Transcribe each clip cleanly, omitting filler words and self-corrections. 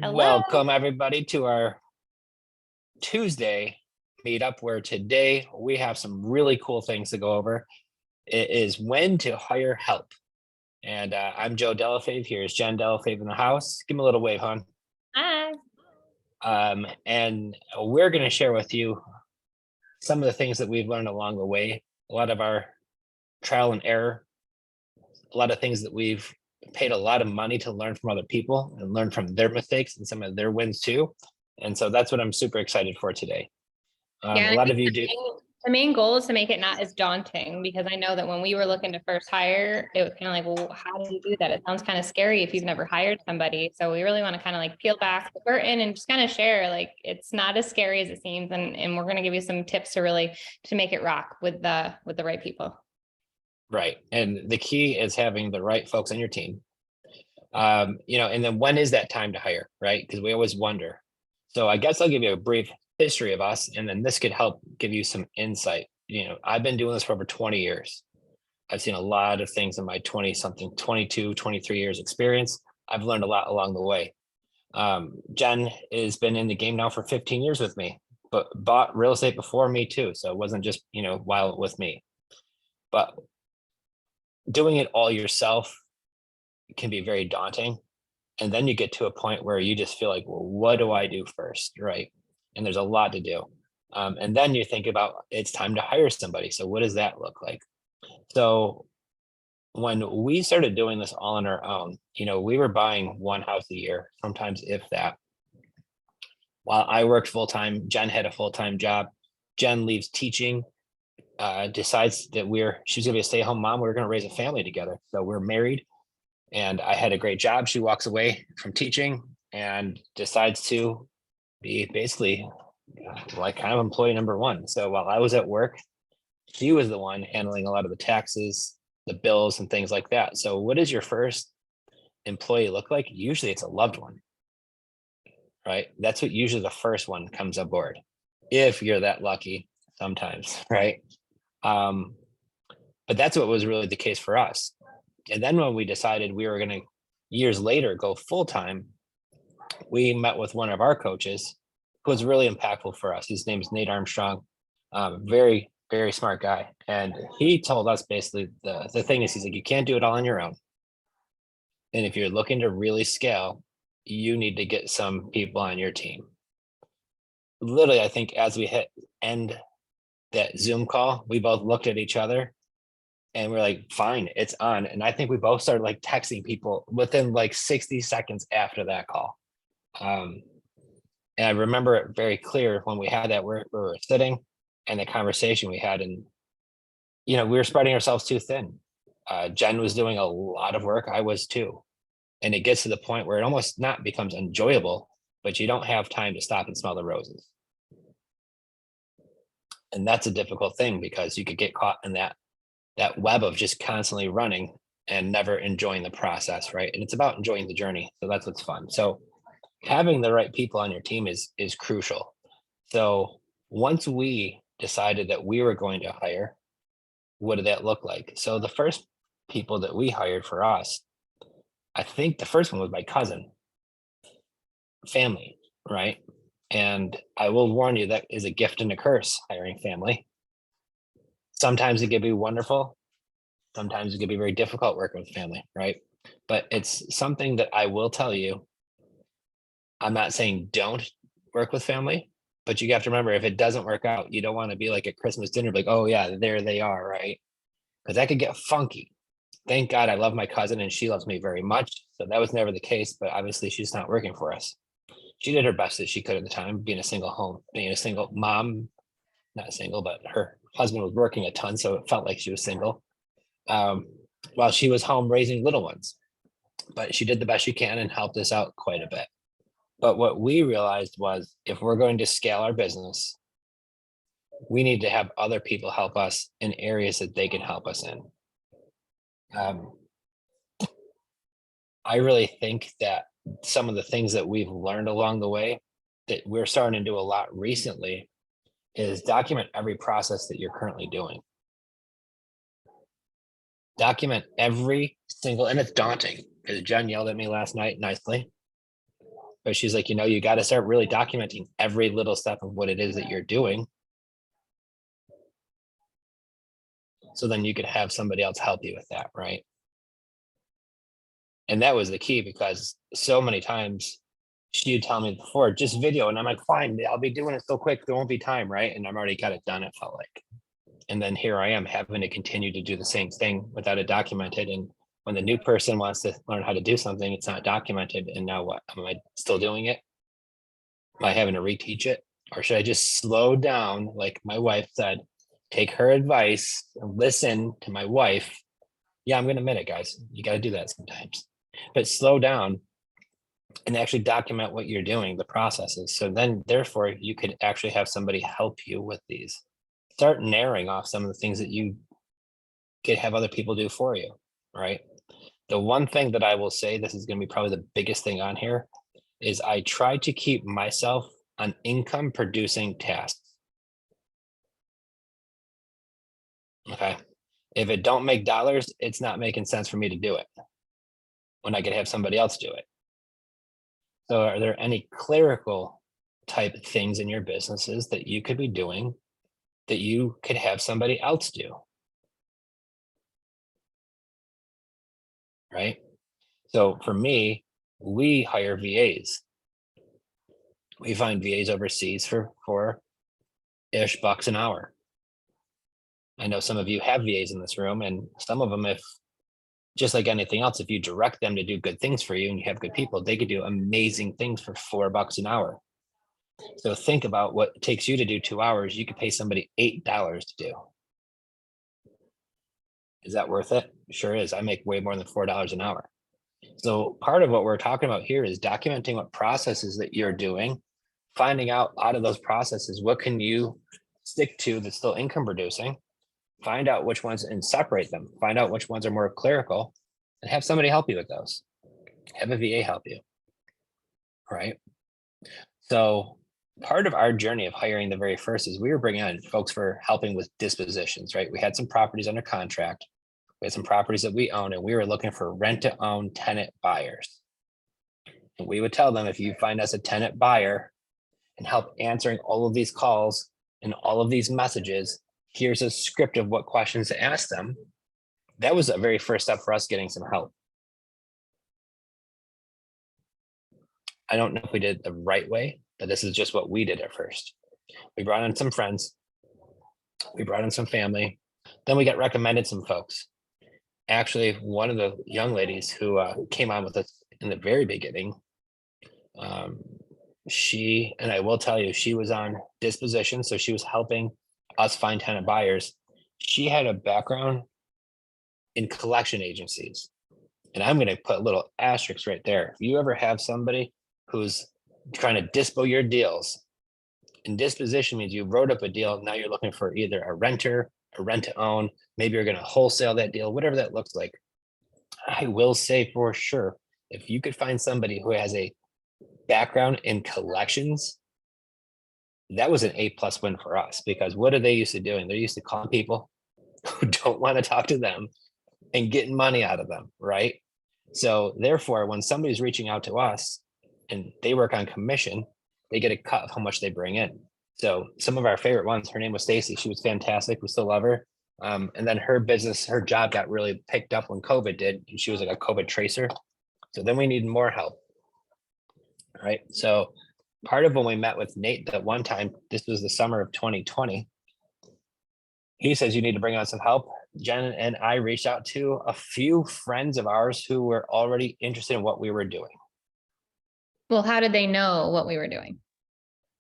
Hello. Welcome everybody to our Tuesday meetup where today we have some really cool things to go over. It is when to hire help. And I'm Joe Delle. Here's Jenn Delle in the house. Give me a little wave, hon. Hi. And we're going to share with you some of the things that we've learned along the way, a lot of our trial and error, a lot of things that we've paid a lot of money to learn from other people and learn from their mistakes and some of their wins too. And so that's what I'm super excited for today. Yeah, A I lot think of you do. the main goal is to make it not as daunting, because I know that when we were looking to first hire, it was kind of like, well, how do you do that? It sounds kind of scary if you've never hired somebody. So we really want to kind of like peel back the curtain and just kind of share, like, it's not as scary as it seems. And we're going to give you some tips to make it rock with the right people. Right. And the key is having the right folks on your team. And then when is that time to hire, right? Because we always wonder. So I guess I'll give you a brief history of us, and then this could help give you some insight. I've been doing this for over 20 years. I've seen a lot of things in my 20 something, 22, 23 years experience. I've learned a lot along the way. Jenn has been in the game now for 15 years with me, but bought real estate before me too. So it wasn't just, while with me, but doing it all yourself can be very daunting. And then you get to a point where you just feel like, well, what do I do first? Right. And there's a lot to do. And then you think about it's time to hire somebody. So what does that look like? So when we started doing this all on our own, we were buying one house a year, sometimes if that. While I worked full time, Jenn had a full time job. Jenn leaves teaching, decides that she's gonna be a stay at home mom. We're gonna raise a family together. So we're married, and I had a great job. She walks away from teaching and decides to be basically like kind of employee number one. So while I was at work, she was the one handling a lot of the taxes, the bills, and things like that. So what does your first employee look like? Usually it's a loved one, right? That's what usually the first one comes aboard, if you're that lucky sometimes, right? But that's what was really the case for us. And then when we decided we were going to years later go full time, we met with one of our coaches who was really impactful for us. His name is Nate Armstrong. Very, very smart guy. And he told us basically the thing is, he's like, you can't do it all on your own. And if you're looking to really scale, you need to get some people on your team. Literally, I think as we hit end that Zoom call, we both looked at each other and we're like, fine, it's on. And I think we both started like texting people within like 60 seconds after that call. And I remember it very clear when we had that, we were sitting and the conversation we had, and, we were spreading ourselves too thin. Jenn was doing a lot of work. I was too. And it gets to the point where it almost not becomes enjoyable, but you don't have time to stop and smell the roses. And that's a difficult thing because you could get caught in that web of just constantly running and never enjoying the process, right? And it's about enjoying the journey. So that's what's fun. So having the right people on your team is crucial. So once we decided that we were going to hire, what did that look like? So the first people that we hired for us, I think the first one was my cousin, family, right? And I will warn you, that is a gift and a curse, hiring family. Sometimes it can be wonderful. Sometimes it can be very difficult working with family, right? But it's something that I will tell you. I'm not saying don't work with family, but you have to remember, if it doesn't work out, you don't want to be like at Christmas dinner, like, oh yeah, there they are, right? Because that could get funky. Thank God I love my cousin and she loves me very much. So that was never the case, but obviously she's not working for us. She did her best that she could at the time, being a single mom, not single, but her husband was working a ton. So it felt like she was single, while she was home raising little ones. But she did the best she can and helped us out quite a bit. But what we realized was, if we're going to scale our business, we need to have other people help us in areas that they can help us in. I really think that some of the things that we've learned along the way that we're starting to do a lot recently is document every process that you're currently doing. Document every single, and it's daunting because Jenn yelled at me last night nicely. But she's like, you got to start really documenting every little step of what it is that you're doing. So then you could have somebody else help you with that, right? And that was the key, because so many times she'd tell me before, just video. And I'm like, fine, I'll be doing it so quick. There won't be time, right? And I've already got it done, it felt like. And then here I am having to continue to do the same thing without it documented. And when the new person wants to learn how to do something, it's not documented. And now what? Am I still doing it? Am I having to reteach it? Or should I just slow down, like my wife said, take her advice and listen to my wife? Yeah, I'm going to admit it, guys. You got to do that sometimes. But slow down and actually document what you're doing, the processes. So then, therefore, you could actually have somebody help you with these. Start narrowing off some of the things that you could have other people do for you, right? The one thing that I will say, this is going to be probably the biggest thing on here, is I try to keep myself on income producing tasks. Okay. If it don't make dollars, it's not making sense for me to do it when I could have somebody else do it. So are there any clerical type things in your businesses that you could be doing that you could have somebody else do? Right? So for me, we hire VAs. We find VAs overseas for $4-ish an hour. I know some of you have VAs in this room, and some of them, if just like anything else, if you direct them to do good things for you and you have good people, they could do amazing things for $4 an hour. So think about what it takes you to do 2 hours. You could pay somebody $8 to do. Is that worth it? Sure is. I make way more than $4 an hour. So part of what we're talking about here is documenting what processes that you're doing, finding out of those processes, what can you stick to that's still income producing, find out which ones and separate them, find out which ones are more clerical, and have somebody help you with those. Have a VA help you, right? So part of our journey of hiring the very first is we were bringing on folks for helping with dispositions, right? We had some properties under contract. We had some properties that we own, and we were looking for rent to own tenant buyers. And we would tell them, if you find us a tenant buyer and help answering all of these calls and all of these messages, here's a script of what questions to ask them. That was a very first step for us getting some help. I don't know if we did it the right way, but this is just what we did at first. We brought in some friends. We brought in some family. Then we got recommended some folks. Actually, one of the young ladies who came on with us in the very beginning, she, and I will tell you, she was on disposition. So she was helping us find tenant buyers. She had a background in collection agencies. And I'm going to put little asterisks right there. If you ever have somebody who's trying to dispo your deals, and disposition means you wrote up a deal. Now you're looking for either a renter, a rent to own. Maybe you're going to wholesale that deal, whatever that looks like. I will say for sure, if you could find somebody who has a background in collections, that was an A+ win for us, because what are they used to doing? They're used to calling people who don't want to talk to them and getting money out of them, right? So therefore, when somebody's reaching out to us and they work on commission, they get a cut of how much they bring in. So some of our favorite ones, her name was Stacy. She was fantastic. We still love her. And then her business, her job got really picked up when COVID did. She was like a COVID tracer. So then we needed more help. Right. So part of when we met with Nate that one time, this was the summer of 2020. He says, you need to bring on some help. Jenn and I reached out to a few friends of ours who were already interested in what we were doing. Well, how did they know what we were doing?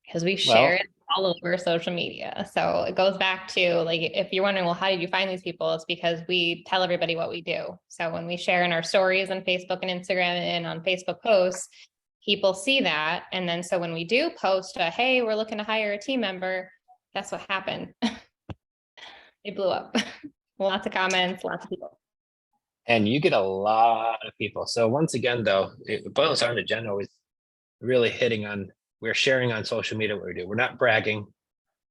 Because we share it all over social media. So it goes back to, like, if you're wondering, well, how did you find these people? It's because we tell everybody what we do. So when we share in our stories on Facebook and Instagram and on Facebook posts, people see that. And then so when we do post hey, we're looking to hire a team member, that's what happened. It blew up. Lots of comments, lots of people. And you get a lot of people. So once again, though, it boils down to Jenn always really hitting on, we're sharing on social media what we do. We're not bragging.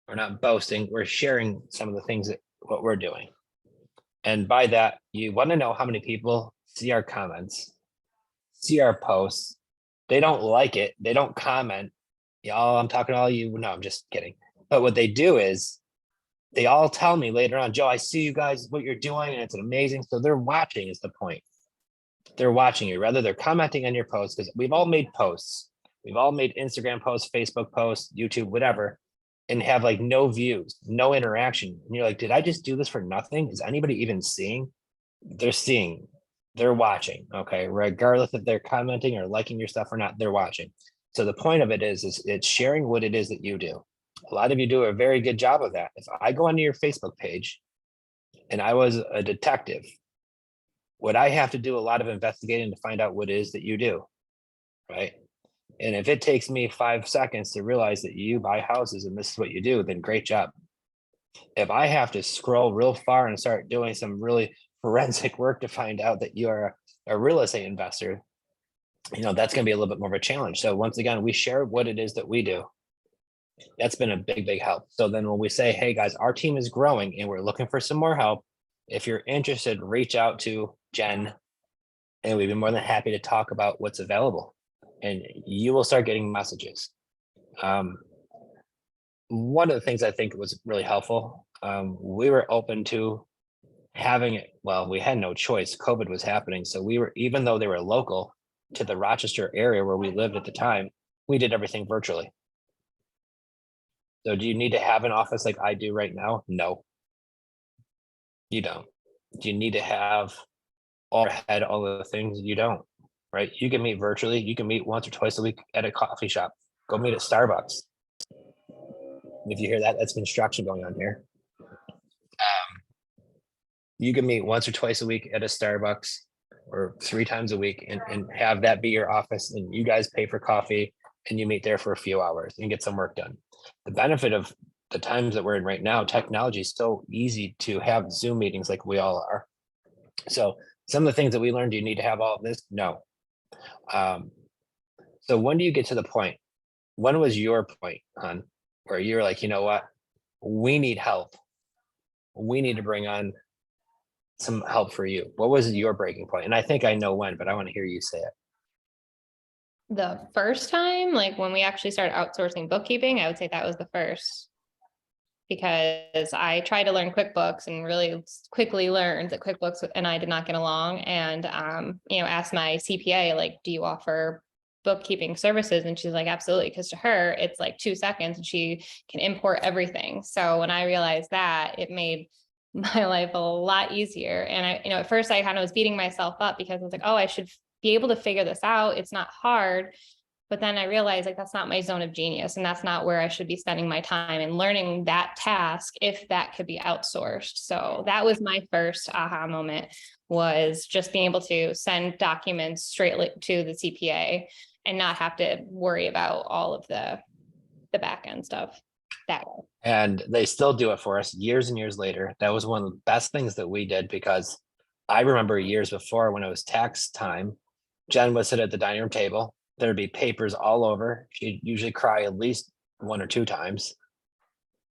We're not boasting. We're sharing some of the things that what we're doing. And by that, you want to know how many people see our comments, see our posts, They don't like it. They don't comment. Y'all, I'm talking to all you. No, I'm just kidding. But what they do is they all tell me later on, Joe, I see you guys, what you're doing, and it's amazing. So they're watching is the point. They're watching you, rather they're commenting on your posts, because we've all made posts. We've all made Instagram posts, Facebook posts, YouTube, whatever, and have like no views, no interaction. And you're like, did I just do this for nothing? Is anybody even seeing? They're seeing, they're watching. Okay. Regardless if they're commenting or liking your stuff or not, they're watching. So the point of it is it's sharing what it is that you do. A lot of you do a very good job of that. If I go onto your Facebook page and I was a detective, would I have to do a lot of investigating to find out what it is that you do? Right. And if it takes me 5 seconds to realize that you buy houses and this is what you do, then great job. If I have to scroll real far and start doing some really forensic work to find out that you are a real estate investor, that's going to be a little bit more of a challenge. So once again, we share what it is that we do. That's been a big, big help. So then when we say, hey guys, our team is growing and we're looking for some more help, if you're interested, reach out to Jenn and we'd be more than happy to talk about what's available. And you will start getting messages. One of the things I think was really helpful, we were open to having it. Well, we had no choice. COVID was happening. So we were, even though they were local to the Rochester area where we lived at the time, we did everything virtually. So do you need to have an office like I do right now? No, you don't. Do you need to have all the things? You don't, right? You can meet virtually. You can meet once or twice a week at a coffee shop. Go meet at Starbucks. If you hear that, that's construction going on here. You can meet once or twice a week at a Starbucks or 3 times a week and have that be your office, and you guys pay for coffee and you meet there for a few hours and get some work done. The benefit of the times that we're in right now, technology is so easy to have Zoom meetings like we all are. So some of the things that we learned, do you need to have all of this? No. So when do you get to the point? When was your point, hon, where you're like, you know what? We need help. We need to bring on some help for you. What was your breaking point? And I think I know when, but I want to hear you say it. The first time, like when we actually started outsourcing bookkeeping, I would say that was the first. Because I tried to learn QuickBooks and really quickly learned that QuickBooks and I did not get along, and asked my CPA, like, do you offer bookkeeping services? And she's like, absolutely, because to her it's like 2 seconds and she can import everything. So when I realized that, it made my life a lot easier. And I, at first I kind of was beating myself up because I was like, oh, I should be able to figure this out. It's not hard. But then I realized like that's not my zone of genius, and that's not where I should be spending my time and learning that task if that could be outsourced. So that was my first aha moment, was just being able to send documents straight to the CPA and not have to worry about all of the back end stuff that way. And they still do it for us years and years later. That was one of the best things that we did, because I remember years before when it was tax time, Jenn would sit at the dining room table. There'd be papers all over. She'd usually cry at least 1 or 2 times,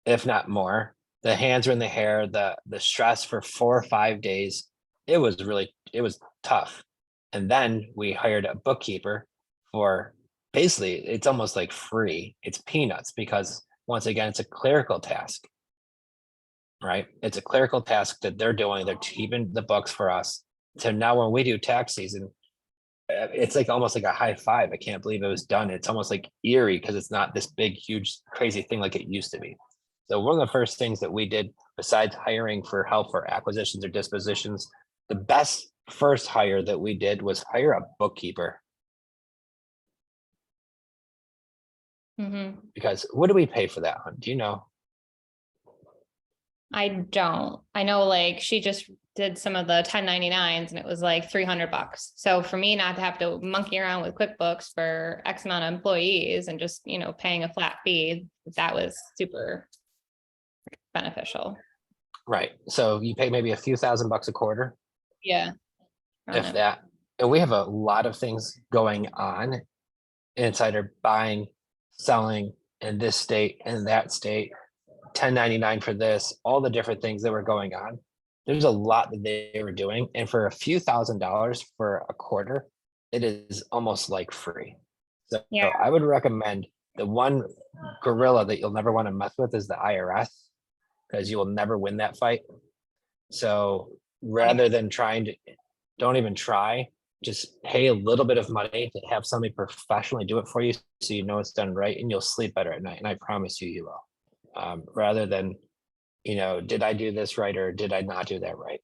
if not more. The hands were in the hair, the stress for 4 or 5 days. It was tough. And then we hired a bookkeeper for basically, it's almost like free. It's peanuts, because once again, it's a clerical task, right? It's a clerical task that they're doing. They're keeping the books for us. So now when we do tax season, it's like almost like a high five. I can't believe it was done. It's almost like eerie, because it's not this big, huge, crazy thing like it used to be. So one of the first things that we did, besides hiring for help for acquisitions or dispositions, the best first hire that we did was hire a bookkeeper. Mm-hmm. Because what do we pay for that, hon? Do you know? I don't. I know like she just did some of the 1099s and it was like $300. So for me not to have to monkey around with QuickBooks for X amount of employees and just, paying a flat fee, that was super beneficial. Right. So you pay maybe a few $1,000 a quarter. Yeah. If that. And we have a lot of things going on inside our buying, selling in this state and that state, 1099 for this, all the different things that were going on. There's a lot that they were doing. And for a few $1,000s for a quarter, it is almost like free. So Yeah. I would recommend the one gorilla that you'll never want to mess with is the IRS, because you will never win that fight. So rather than don't even try, just pay a little bit of money to have somebody professionally do it for you, so you know it's done right, and you'll sleep better at night. And I promise you, you will. Rather than, did I do this right or did I not do that right?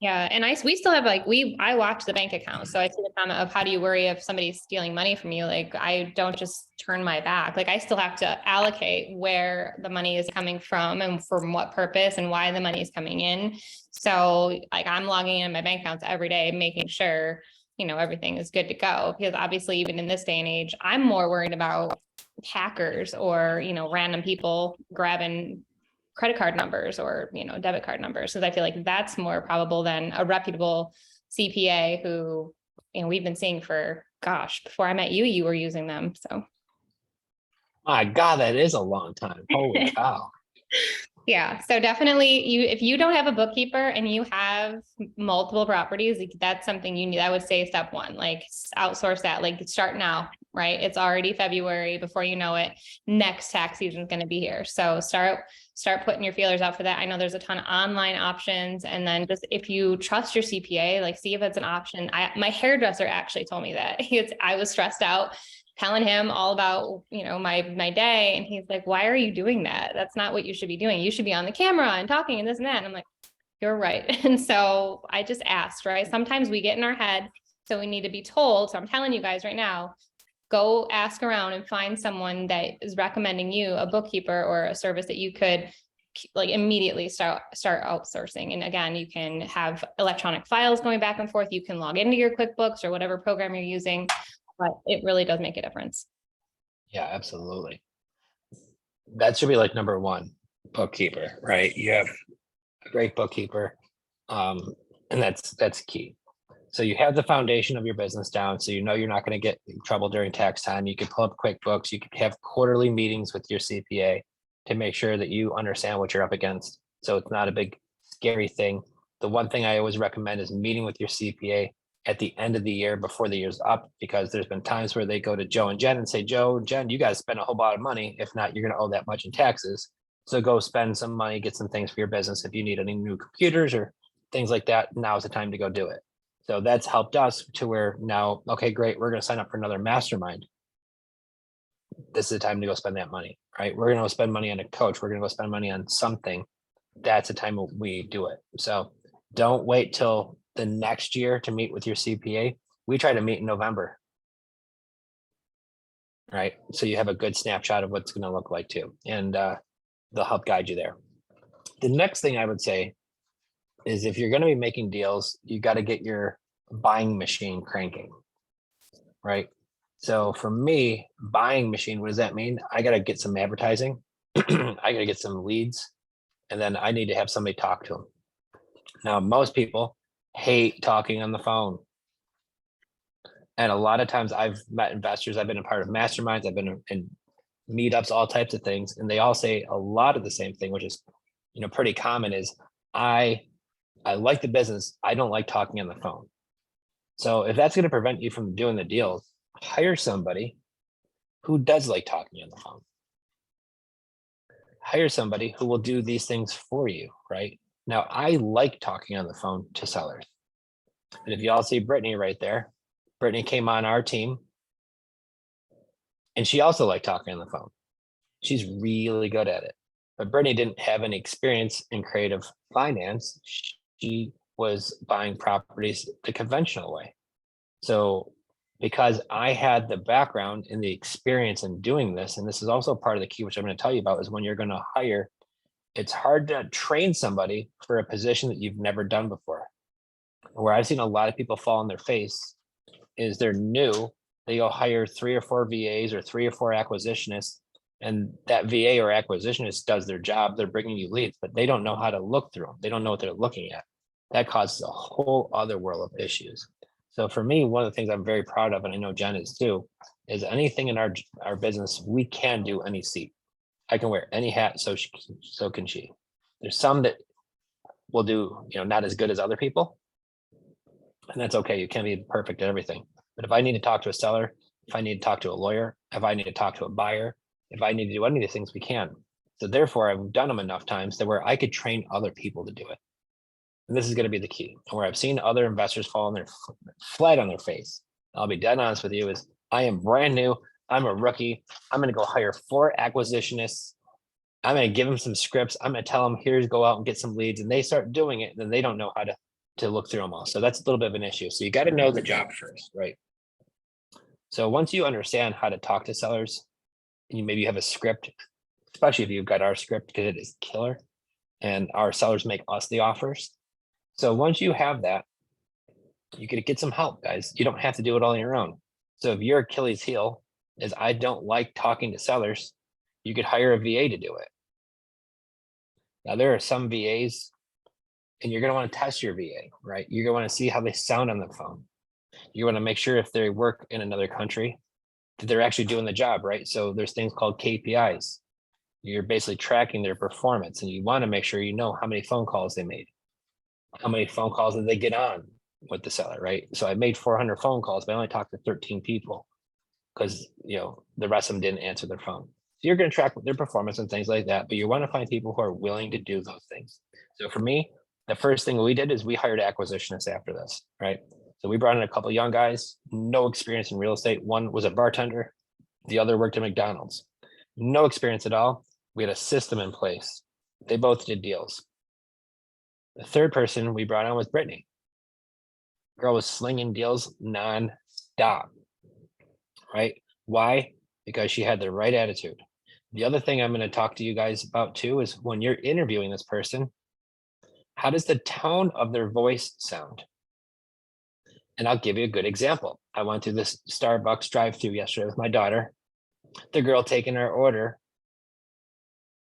Yeah. And we still have I watch the bank account. So I see the comment of, how do you worry if somebody's stealing money from you? Like, I don't just turn my back. Like, I still have to allocate where the money is coming from and from what purpose and why the money is coming in. So like, I'm logging in my bank accounts every day, making sure, everything is good to go, because obviously even in this day and age, I'm more worried about hackers or, random people grabbing credit card numbers or, debit card numbers. Cause I feel like that's more probable than a reputable CPA who, we've been seeing for, before I met you, you were using them. So. My God, that is a long time. Holy cow. Yeah. So definitely if you don't have a bookkeeper and you have multiple properties, that's something you need. I would say step one, like outsource that, like start now, right? It's already February. Before you know it, next tax season is going to be here. So start putting your feelers out for that. I know there's a ton of online options. And then just, if you trust your CPA, like see if it's an option. My hairdresser actually told me that I was stressed out telling him all about, my day. And he's like, why are you doing that? That's not what you should be doing. You should be on the camera and talking and this and that. And I'm like, you're right. And so I just asked, right? Sometimes we get in our head, so we need to be told. So I'm telling you guys right now, go ask around and find someone that is recommending you a bookkeeper or a service that you could like immediately start outsourcing. And again, you can have electronic files going back and forth. You can log into your QuickBooks or whatever program you're using, but it really does make a difference. Yeah, absolutely. That should be like number one, bookkeeper, right? You have a great bookkeeper. And that's key. So you have the foundation of your business down, so you're not going to get in trouble during tax time. You can pull up QuickBooks. You can have quarterly meetings with your CPA to make sure that you understand what you're up against. So it's not a big scary thing. The one thing I always recommend is meeting with your CPA at the end of the year before the year's up, because there's been times where they go to Joe and Jen and say, Joe, Jen, you guys spend a whole lot of money. If not, you're going to owe that much in taxes. So go spend some money, get some things for your business. If you need any new computers or things like that, now's the time to go do it. So that's helped us to where now, okay, great, we're going to sign up for another mastermind. This is the time to go spend that money, right? We're going to go spend money on a coach. We're going to go spend money on something. That's the time we do it. So don't wait till the next year to meet with your CPA. We try to meet in November, right? So you have a good snapshot of what's going to look like too. And they'll help guide you there. The next thing I would say is, if you're going to be making deals, you got to get your buying machine cranking, right? So for me, buying machine, what does that mean? I got to get some advertising. I got to get some leads, and then I need to have somebody talk to them. Now, most people hate talking on the phone. And a lot of times I've met investors, I've been a part of masterminds, I've been in meetups, all types of things. And they all say a lot of the same thing, which is, pretty common, is I like the business. I don't like talking on the phone. So if that's going to prevent you from doing the deals, hire somebody who does like talking on the phone. Hire somebody who will do these things for you, right? Now, I like talking on the phone to sellers. And if you all see Brittany right there, Brittany came on our team and she also liked talking on the phone. She's really good at it. But Brittany didn't have any experience in creative finance. She was buying properties the conventional way. So because I had the background and the experience in doing this, and this is also part of the key, which I'm going to tell you about, is when you're going to hire, it's hard to train somebody for a position that you've never done before. Where I've seen a lot of people fall on their face is they're new. They go hire 3 or 4 VAs or 3 or 4 acquisitionists, and that VA or acquisitionist does their job. They're bringing you leads, but they don't know how to look through them. They don't know what they're looking at. That causes a whole other world of issues. So for me, one of the things I'm very proud of, and I know Jen is too, is anything in our business, we can do any seat. I can wear any hat, so can she. There's some that will do, not as good as other people, and that's okay. You can't be perfect at everything. But if I need to talk to a seller, if I need to talk to a lawyer, if I need to talk to a buyer, if I need to do any of these things, we can. So therefore, I've done them enough times that where I could train other people to do it. And this is going to be the key. And where I've seen other investors fall on their flat on their face. I'll be dead honest with you is I am brand new. I'm a rookie. I'm going to go hire 4 acquisitionists. I'm going to give them some scripts. I'm going to tell them, here's go out and get some leads. And they start doing it. And then they don't know how to look through them all. So that's a little bit of an issue. So you got to know the job first, right? So once you understand how to talk to sellers, and you maybe have a script, especially if you've got our script, because it is killer. And our sellers make us the offers. So once you have that, you could get some help, guys. You don't have to do it all on your own. So if your Achilles heel is I don't like talking to sellers, you could hire a VA to do it. Now there are some VAs, and you're going to want to test your VA, right? You're going to want to see how they sound on the phone. You want to make sure if they work in another country, that they're actually doing the job, right? So there's things called KPIs. You're basically tracking their performance, and you want to make sure you know how many phone calls they made. How many phone calls did they get on with the seller, right? So I made 400 phone calls, but I only talked to 13 people because, the rest of them didn't answer their phone. So you're going to track their performance and things like that, but you want to find people who are willing to do those things. So for me, the first thing we did is we hired acquisitionists after this, right? So we brought in a couple of young guys, no experience in real estate. One was a bartender. The other worked at McDonald's. No experience at all. We had a system in place. They both did deals. The third person we brought on was Brittany. Girl was slinging deals non-stop, right? Why? Because she had the right attitude. The other thing I'm going to talk to you guys about too is when you're interviewing this person, how does the tone of their voice sound? And I'll give you a good example. I went through this Starbucks drive-through yesterday with my daughter. The girl taking our order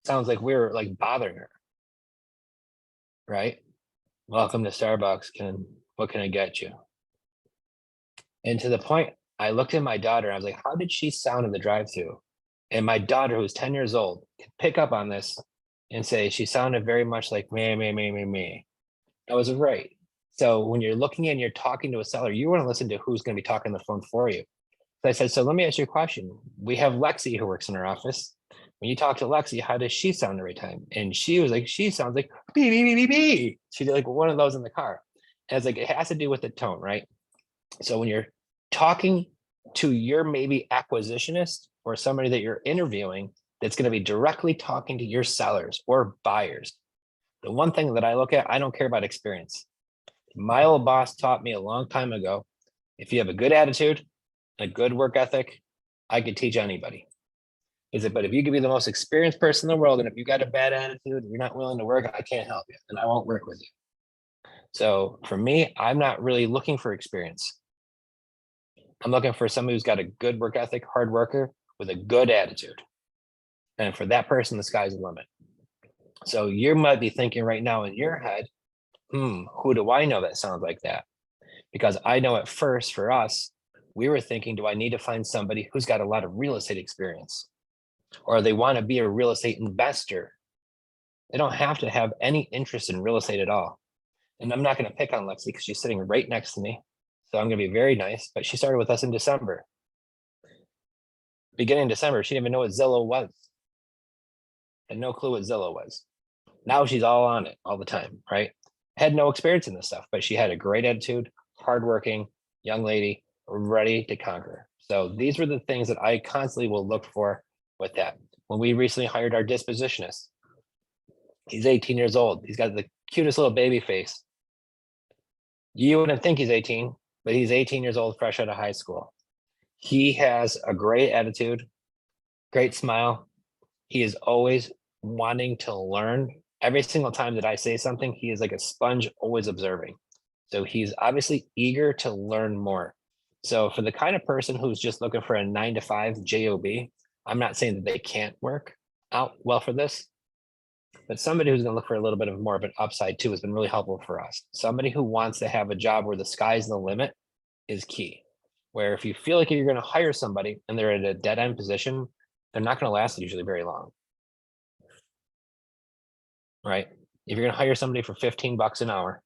sounds like we were like bothering her, right? Welcome to Starbucks. What can I get you? And to the point, I looked at my daughter, I was like, how did she sound in the drive-through? And my daughter, who's 10 years old, could pick up on this and say she sounded very much like me. I was right. So when you're looking and you're talking to a seller, you want to listen to who's going to be talking on the phone for you. So I said, so let me ask you a question. We have Lexi who works in our office. When you talk to Lexi, how does she sound every time? And she was like, she sounds like bee, bee, bee, bee, bee. She did like one of those in the car. And it's like, it has to do with the tone, right? So when you're talking to your maybe acquisitionist or somebody that you're interviewing, that's going to be directly talking to your sellers or buyers. The one thing that I look at, I don't care about experience. My old boss taught me a long time ago, if you have a good attitude, a good work ethic, I could teach anybody. But if you could be the most experienced person in the world, and if you got a bad attitude, you're not willing to work, I can't help you and I won't work with you. So for me, I'm not really looking for experience. I'm looking for somebody who's got a good work ethic, hard worker with a good attitude. And for that person, the sky's the limit. So you might be thinking right now in your head, who do I know that sounds like that? Because I know at first for us, we were thinking, do I need to find somebody who's got a lot of real estate experience? Or they want to be a real estate investor? They don't have to have any interest in real estate at all. And I'm not going to pick on Lexi because she's sitting right next to me. So I'm going to be very nice, but she started with us in December. Beginning of December, she didn't even know what Zillow was. Had no clue what Zillow was. Now she's all on it all the time, right? Had no experience in this stuff, but she had a great attitude, hardworking young lady, ready to conquer. So these were the things that I constantly will look for with that. When we recently hired our dispositionist, he's 18 years old. He's got the cutest little baby face. You wouldn't think he's 18, but he's 18 years old, fresh out of high school. He has a great attitude, great smile. He is always wanting to learn. Every single time that I say something, he is like a sponge, always observing. So he's obviously eager to learn more. So for the kind of person who's just looking for a 9-to-5 job, I'm not saying that they can't work out well for this, but somebody who's going to look for a little bit of more of an upside too has been really helpful for us. Somebody who wants to have a job where the sky's the limit is key. Where if you feel like you're going to hire somebody and they're at a dead end position, they're not going to last usually very long. Right? If you're going to hire somebody for $15 an hour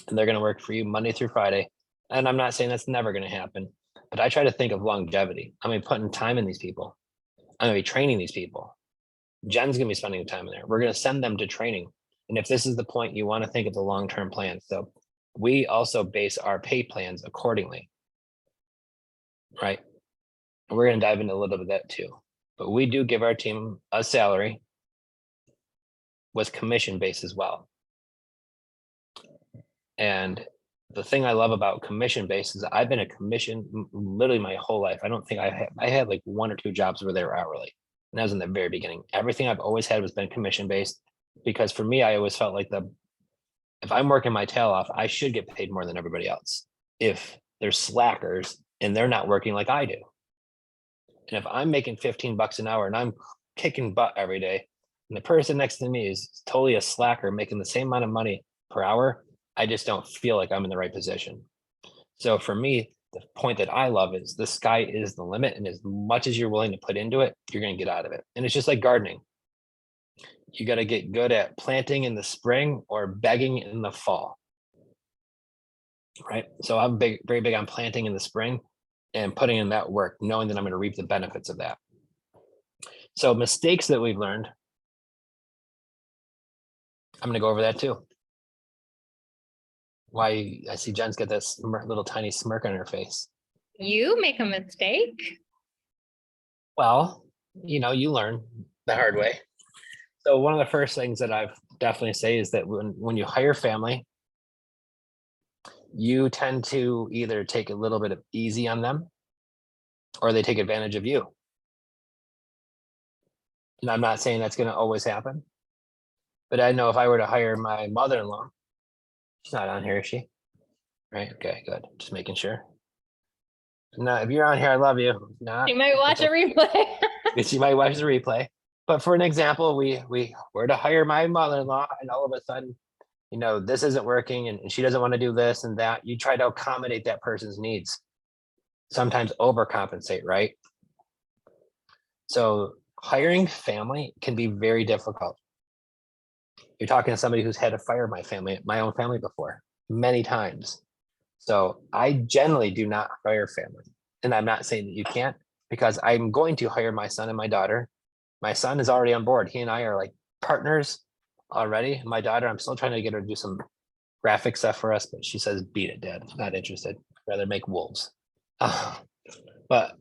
and they're going to work for you Monday through Friday, and I'm not saying that's never going to happen, but I try to think of longevity. I'm gonna be putting time in these people. I'm gonna be training these people. Jen's gonna be spending time in there. We're gonna send them to training. And if this is the point, you want to think of the long-term plan. So we also base our pay plans accordingly. Right. And we're gonna dive into a little bit of that too. But we do give our team a salary with commission based as well. And the thing I love about commission based is I've been a commission literally my whole life. I don't think I had like 1 or 2 jobs where they were hourly. And that was in the very beginning. Everything I've always had was been commission based because for me, I always felt like if I'm working my tail off, I should get paid more than everybody else. If they're slackers and they're not working like I do. And if I'm making $15 an hour and I'm kicking butt every day, and the person next to me is totally a slacker making the same amount of money per hour, I just don't feel like I'm in the right position. So for me, the point that I love is the sky is the limit. And as much as you're willing to put into it, you're going to get out of it. And it's just like gardening. You got to get good at planting in the spring or begging in the fall. Right. So I'm very big on planting in the spring and putting in that work, knowing that I'm going to reap the benefits of that. So mistakes that we've learned, I'm going to go over that too. Why I see Jen's got this little tiny smirk on her face. You make a mistake. Well, you learn the hard way. So one of the first things that I've definitely say is that when you hire family, you tend to either take a little bit of easy on them or they take advantage of you. And I'm not saying that's going to always happen, but I know if I were to hire my mother-in-law, she's not on here, is she? Right. Okay, good. Just making sure. No, if you're on here, I love you. Not, You might watch a replay. she might watch the replay. But for an example, we were to hire my mother-in-law, and all of a sudden, this isn't working, and she doesn't want to do this and that. You try to accommodate that person's needs. Sometimes overcompensate, right? So hiring family can be very difficult. You're talking to somebody who's had to fire my own family before, many times. So I generally do not hire family. And I'm not saying that you can't, because I'm going to hire my son and my daughter. My son is already on board. He and I are like partners already. My daughter, I'm still trying to get her to do some graphic stuff for us, but she says, beat it, Dad. Not interested. I'd rather make wolves. But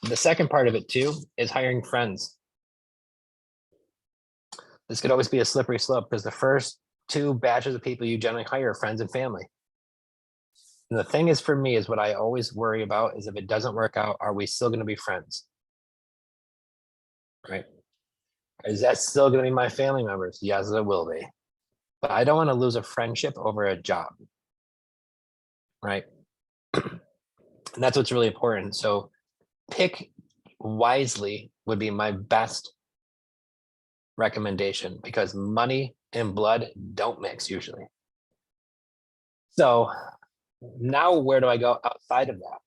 the second part of it too is hiring friends. This could always be a slippery slope because the first 2 batches of people you generally hire are friends and family. And the thing is, for me, is what I always worry about is if it doesn't work out, are we still going to be friends? Right? Is that still going to be my family members? Yes, it will be. But I don't want to lose a friendship over a job. Right? And that's what's really important. So pick wisely would be my best recommendation, because money and blood don't mix usually. So now where do I go outside of that?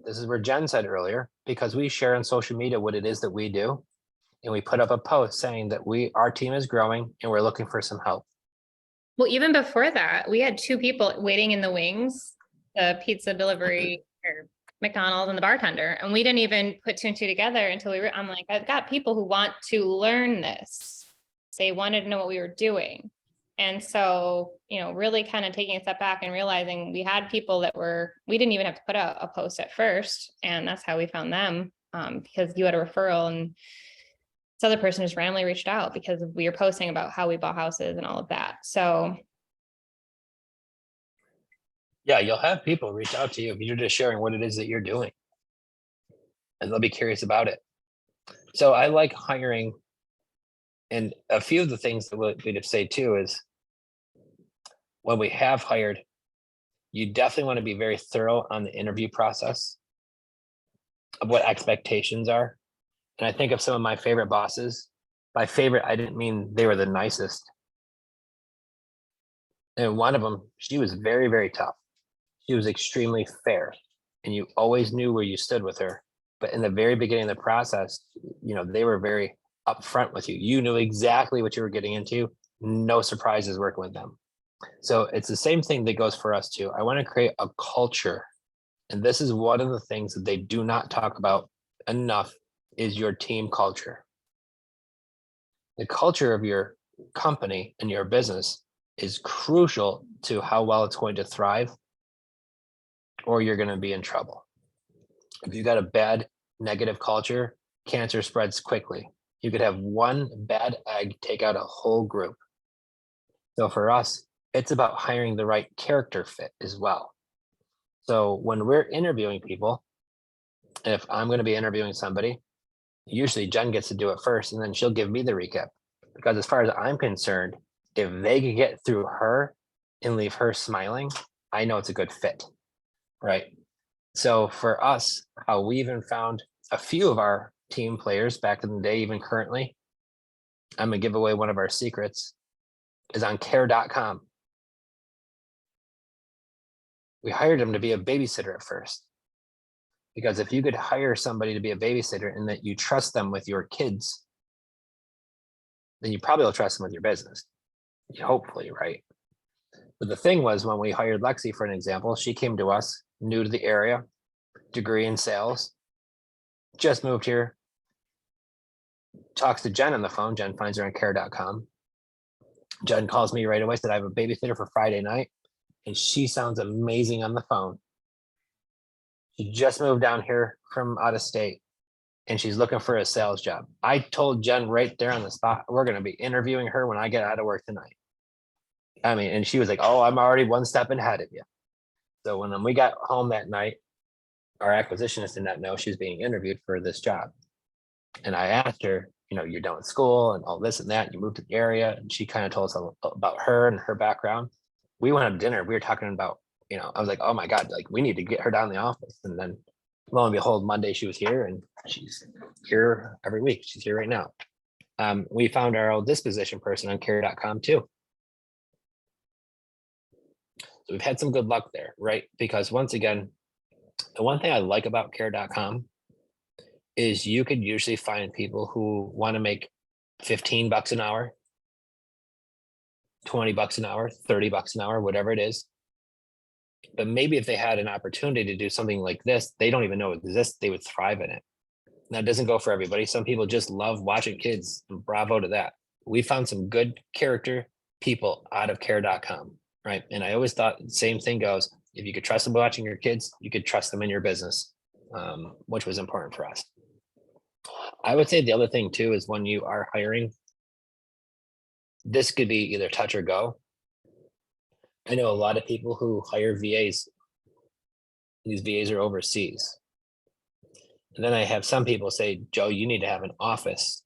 This is where Jenn said earlier, because we share on social media what it is that we do. And we put up a post saying that our team is growing and we're looking for some help. Well, even before that, we had 2 people waiting in the wings, the pizza delivery or McDonald's and the bartender. And we didn't even put 2 and 2 together until I'm like, I've got people who want to learn this. They wanted to know what we were doing. And so, really kind of taking a step back and realizing we had people that we didn't even have to put out a post at first. And that's how we found them, because you had a referral, and this other person just randomly reached out because we were posting about how we bought houses and all of that. So. Yeah, you'll have people reach out to you if you're just sharing what it is that you're doing. And they'll be curious about it. So I like hiring. And a few of the things that we'd say too is when we have hired, you definitely want to be very thorough on the interview process of what expectations are. And I think of some of my favorite bosses. By favorite, I didn't mean they were the nicest. And one of them, she was very, very tough. She was extremely fair, and you always knew where you stood with her. But in the very beginning of the process, they were very upfront with you. You knew exactly what you were getting into. No surprises working with them. So it's the same thing that goes for us too. I want to create a culture and this is one of the things that they do not talk about enough, is your team culture. The culture of your company and your business is crucial to how well it's going to thrive, or you're going to be in trouble. If you got a bad, negative culture, cancer spreads quickly. You could have one bad egg take out a whole group. So for us, it's about hiring the right character fit as well. So when we're interviewing people, if I'm going to be interviewing somebody, usually Jenn gets to do it first, and then she'll give me the recap. Because as far as I'm concerned, if they can get through her and leave her smiling, I know it's a good fit, right? So for us, how we even found a few of our team players back in the day, even currently, I'm gonna give away one of our secrets, is on care.com. We hired them to be a babysitter at first. Because if you could hire somebody to be a babysitter and that you trust them with your kids, then you probably will trust them with your business. Hopefully, right? But the thing was, when we hired Lexi, for an example, she came to us, new to the area, degree in sales, just moved here, talks to Jenn on the phone. Jenn finds her on care.com. Jenn calls me right away, said, I have a babysitter for Friday night, and she sounds amazing on the phone. She just moved down here from out of state, and she's looking for a sales job. I told Jenn right there on the spot, we're going to be interviewing her when I get out of work tonight. I mean, and she was like, oh, I'm already one step ahead of you. So when we got home that night, our acquisitionist did not know she was being interviewed for this job. And I asked her, you're done with school and all this and that, you moved to the area. And she kind of told us about her and her background. We went to dinner. We were talking about, I was like, oh my God, like we need to get her down in the office. And then lo and behold, Monday she was here, and she's here every week. She's here right now. We found our old disposition person on care.com too. So we've had some good luck there, right? Because once again, the one thing I like about care.com is you could usually find people who want to make $15 an hour, $20 an hour, $30 an hour, whatever it is. But maybe if they had an opportunity to do something like this, they don't even know it exists, they would thrive in it. Now, it doesn't go for everybody. Some people just love watching kids, and bravo to that. We found some good character people out of care.com, right? And I always thought the same thing goes, if you could trust them watching your kids, you could trust them in your business, which was important for us. I would say the other thing too is when you are hiring, this could be either touch or go. I know a lot of people who hire VAs. These VAs are overseas. And then I have some people say, Joe, you need to have an office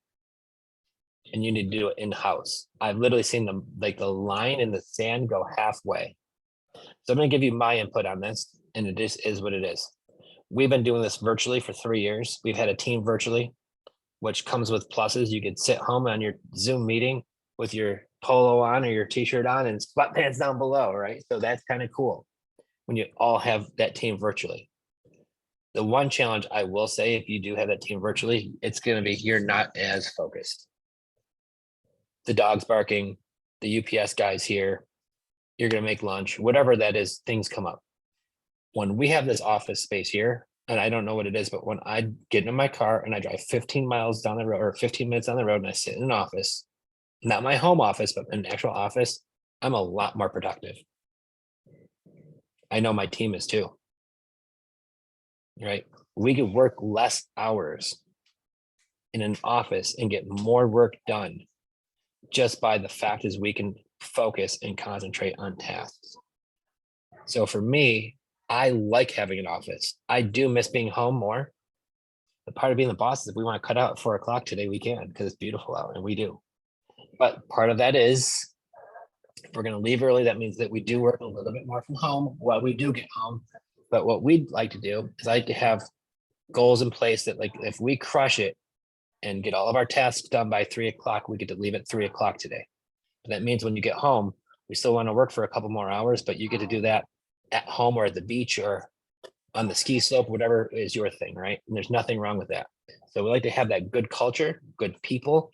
and you need to do it in-house. I've literally seen them, like the line in the sand go halfway. So I'm going to give you my input on this, and it is what it is. We've been doing this virtually for 3 years. We've had a team virtually, which comes with pluses. You could sit home on your Zoom meeting with your polo on or your t-shirt on and sweatpants down below, right? So that's kind of cool when you all have that team virtually. The one challenge I will say, if you do have that team virtually, it's going to be you're not as focused. The dog's barking, the UPS guy's here, you're going to make lunch, whatever that is, things come up. When we have this office space here, and I don't know what it is, but when I get in my car and I drive 15 miles down the road or 15 minutes down the road and I sit in an office, not my home office, but an actual office, I'm a lot more productive. I know my team is too. Right? We could work less hours in an office and get more work done just by the fact is we can focus and concentrate on tasks. So for me, I like having an office. I do miss being home more. The part of being the boss is if we want to cut out at 4 o'clock today, we can, because it's beautiful out, and we do. But part of that is if we're going to leave early, that means that we do work a little bit more from home while we do get home. But what we'd like to do is I like to have goals in place that, like, if we crush it and get all of our tasks done by 3 o'clock, we get to leave at 3 o'clock today. But that means when you get home, we still want to work for a couple more hours, but you get to do that at home or at the beach or on the ski slope, whatever is your thing, right? And there's nothing wrong with that. So we like to have that good culture, good people,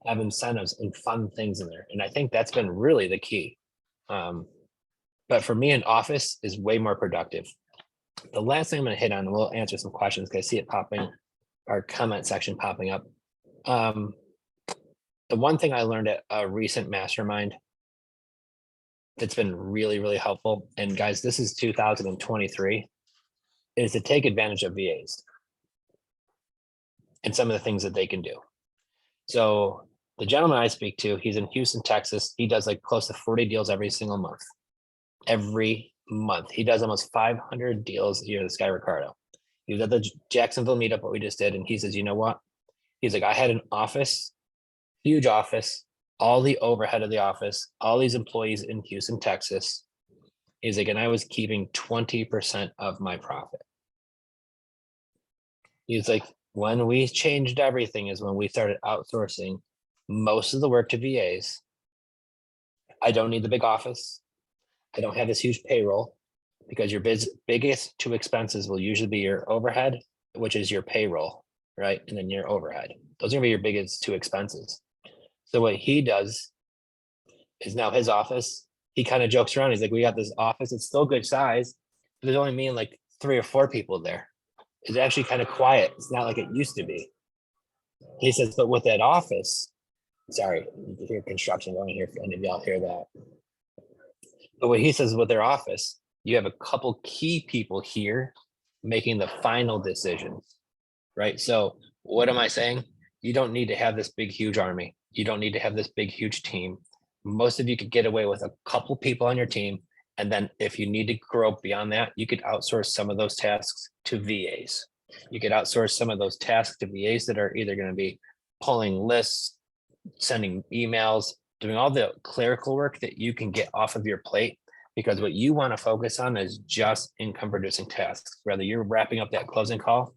have incentives and fun things in there. And I think that's been really the key. But for me, an office is way more productive. The last thing I'm going to hit on, and we'll answer some questions because I see it popping, our comment section popping up. The one thing I learned at a recent mastermind that's been really, really helpful, and guys, this is 2023, is to take advantage of VAs and some of the things that they can do. So the gentleman I speak to, he's in Houston, Texas. He does like close to 40 deals every single month. Every month. He does almost 500 deals a year, this guy, Ricardo. He was at the Jacksonville meetup, what we just did. And he says, you know what? He's like, I had an office, huge office, all the overhead of the office, all these employees in Houston, Texas. He's like, and I was keeping 20% of my profit. He's like, when we changed everything is when we started outsourcing most of the work to VAs. I don't need the big office. I don't have this huge payroll because your biggest two expenses will usually be your overhead, which is your payroll, right? And then your overhead. Those are gonna be your biggest two expenses. So what he does is now his office, he kind of jokes around. He's like, we got this office, it's still good size, but there's only me and like 3 or 4 people there. It's actually kind of quiet. It's not like it used to be. He says, but with that office, sorry, you hear construction going here, if any of y'all hear that. But what he says with their office, you have a couple key people here making the final decisions, right? So what am I saying? You don't need to have this big, huge army. You don't need to have this big, huge team. Most of you could get away with a couple people on your team. And then if you need to grow beyond that, you could outsource some of those tasks to VAs. You could outsource some of those tasks to VAs that are either going to be pulling lists, sending emails, doing all the clerical work that you can get off of your plate, because what you want to focus on is just income producing tasks. Whether you're wrapping up that closing call,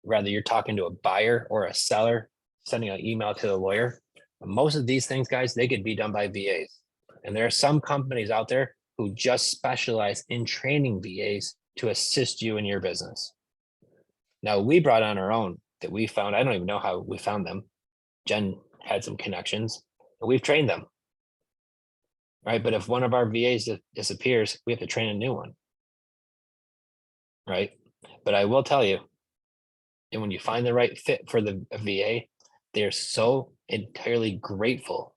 whether you're talking to a buyer or a seller, sending an email to the lawyer, most of these things, guys, they could be done by VAs. And there are some companies out there who just specialize in training VAs to assist you in your business. Now, we brought on our own that we found. I don't even know how we found them. Jenn had some connections, and we've trained them. Right. But if one of our VAs disappears, we have to train a new one. Right. But I will tell you, and when you find the right fit for the VA, they are so entirely grateful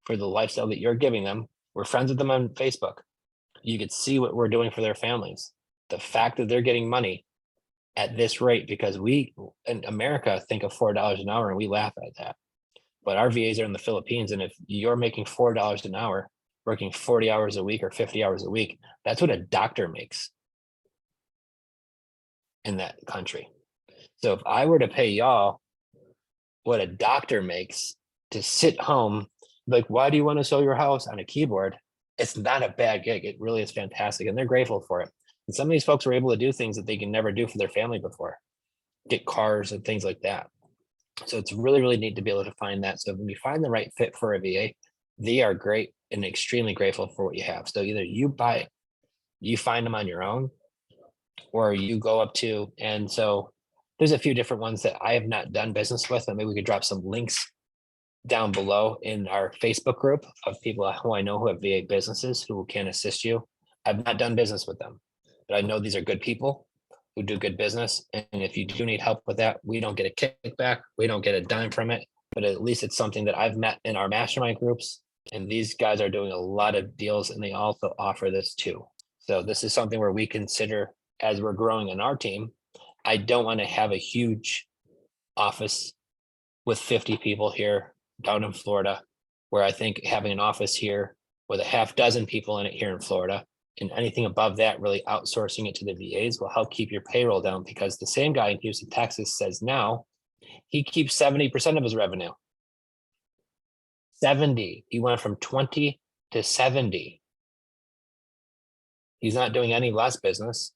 for the lifestyle that you're giving them. We're friends with them on Facebook. You could see what we're doing for their families. The fact that they're getting money at this rate, because we in America think of $4 an hour and we laugh at that. But our VAs are in the Philippines. And if you're making $4 an hour, working 40 hours a week or 50 hours a week, that's what a doctor makes in that country. So if I were to pay y'all what a doctor makes to sit home, like, why do you want to sell your house on a keyboard? It's not a bad gig. It really is fantastic. And they're grateful for it. And some of these folks were able to do things that they can never do for their family before, get cars and things like that. So it's really, really neat to be able to find that. So when you find the right fit for a VA, they are great and extremely grateful for what you have. So either you buy it, you find them on your own, or you go up to, and so there's a few different ones that I have not done business with, and maybe we could drop some links down below in our Facebook group of people who I know who have VA businesses who can assist you. I've not done business with them, but I know these are good people who do good business. And if you do need help with that, we don't get a kickback. We don't get a dime from it, but at least it's something that I've met in our mastermind groups. And these guys are doing a lot of deals, and they also offer this too. So this is something where we consider as we're growing in our team. I don't want to have a huge office with 50 people here down in Florida, where I think having an office here with a half dozen people in it here in Florida, and anything above that, really outsourcing it to the VAs will help keep your payroll down, because the same guy in Houston, Texas says now he keeps 70% of his revenue. 70. He went from 20 to 70. He's not doing any less business.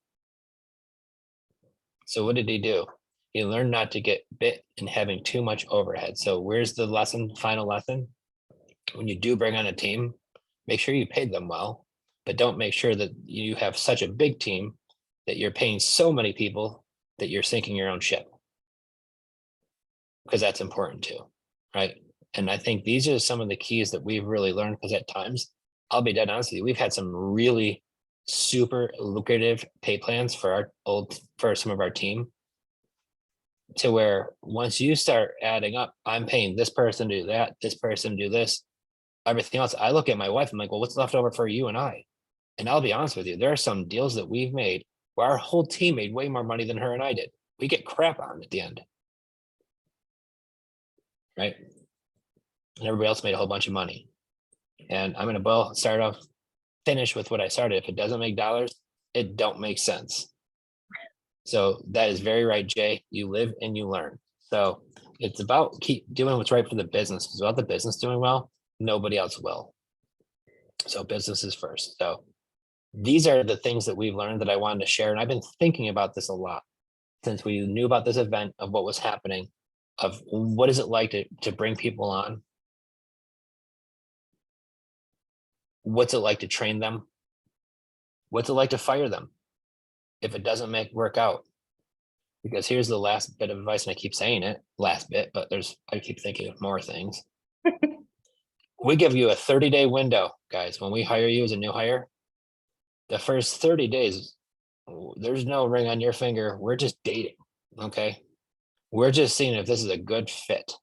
So what did he do? He learned not to get bit in having too much overhead. So where's the lesson, final lesson? When you do bring on a team, make sure you pay them well, but don't make sure that you have such a big team that you're paying so many people that you're sinking your own ship. Because that's important too, right? And I think these are some of the keys that we've really learned, because at times, I'll be dead honest with you, we've had some really super lucrative pay plans for some of our team, to where once you start adding up, I'm paying this person to do that, this person to do this, everything else. I look at my wife, I'm like, well, what's left over for you and I? And I'll be honest with you, there are some deals that we've made where our whole team made way more money than her and I did. We get crap on at the end. Right? And everybody else made a whole bunch of money. And I'm gonna finish with what I started. If it doesn't make dollars, it don't make sense. So that is very right, Jay. You live and you learn. So it's about keep doing what's right for the business. Because without the business doing well, nobody else will. So business is first. So these are the things that we've learned that I wanted to share. And I've been thinking about this a lot since we knew about this event, of what was happening, of what is it like to bring people on? What's it like to train them? What's it like to fire them if it doesn't work out? Because here's the last bit of advice, and I keep saying it, last bit, but I keep thinking of more things. We give you a 30-day window, guys. When we hire you as a new hire, the first 30 days, there's no ring on your finger. We're just dating, okay? We're just seeing if this is a good fit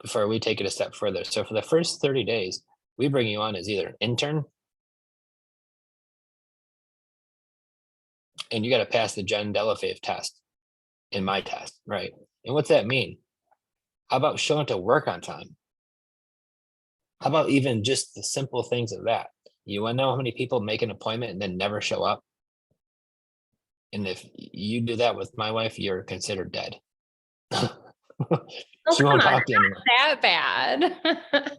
before we take it a step further. So for the first 30 days, we bring you on as either an intern, and you got to pass the Jenn Delle Fave test in my test, right? And what's that mean? How about showing up to work on time? How about even just the simple things of that? You want to know how many people make an appointment and then never show up? And if you do that with my wife, you're considered dead. Oh, She come won't on, talk to you anymore. not that bad.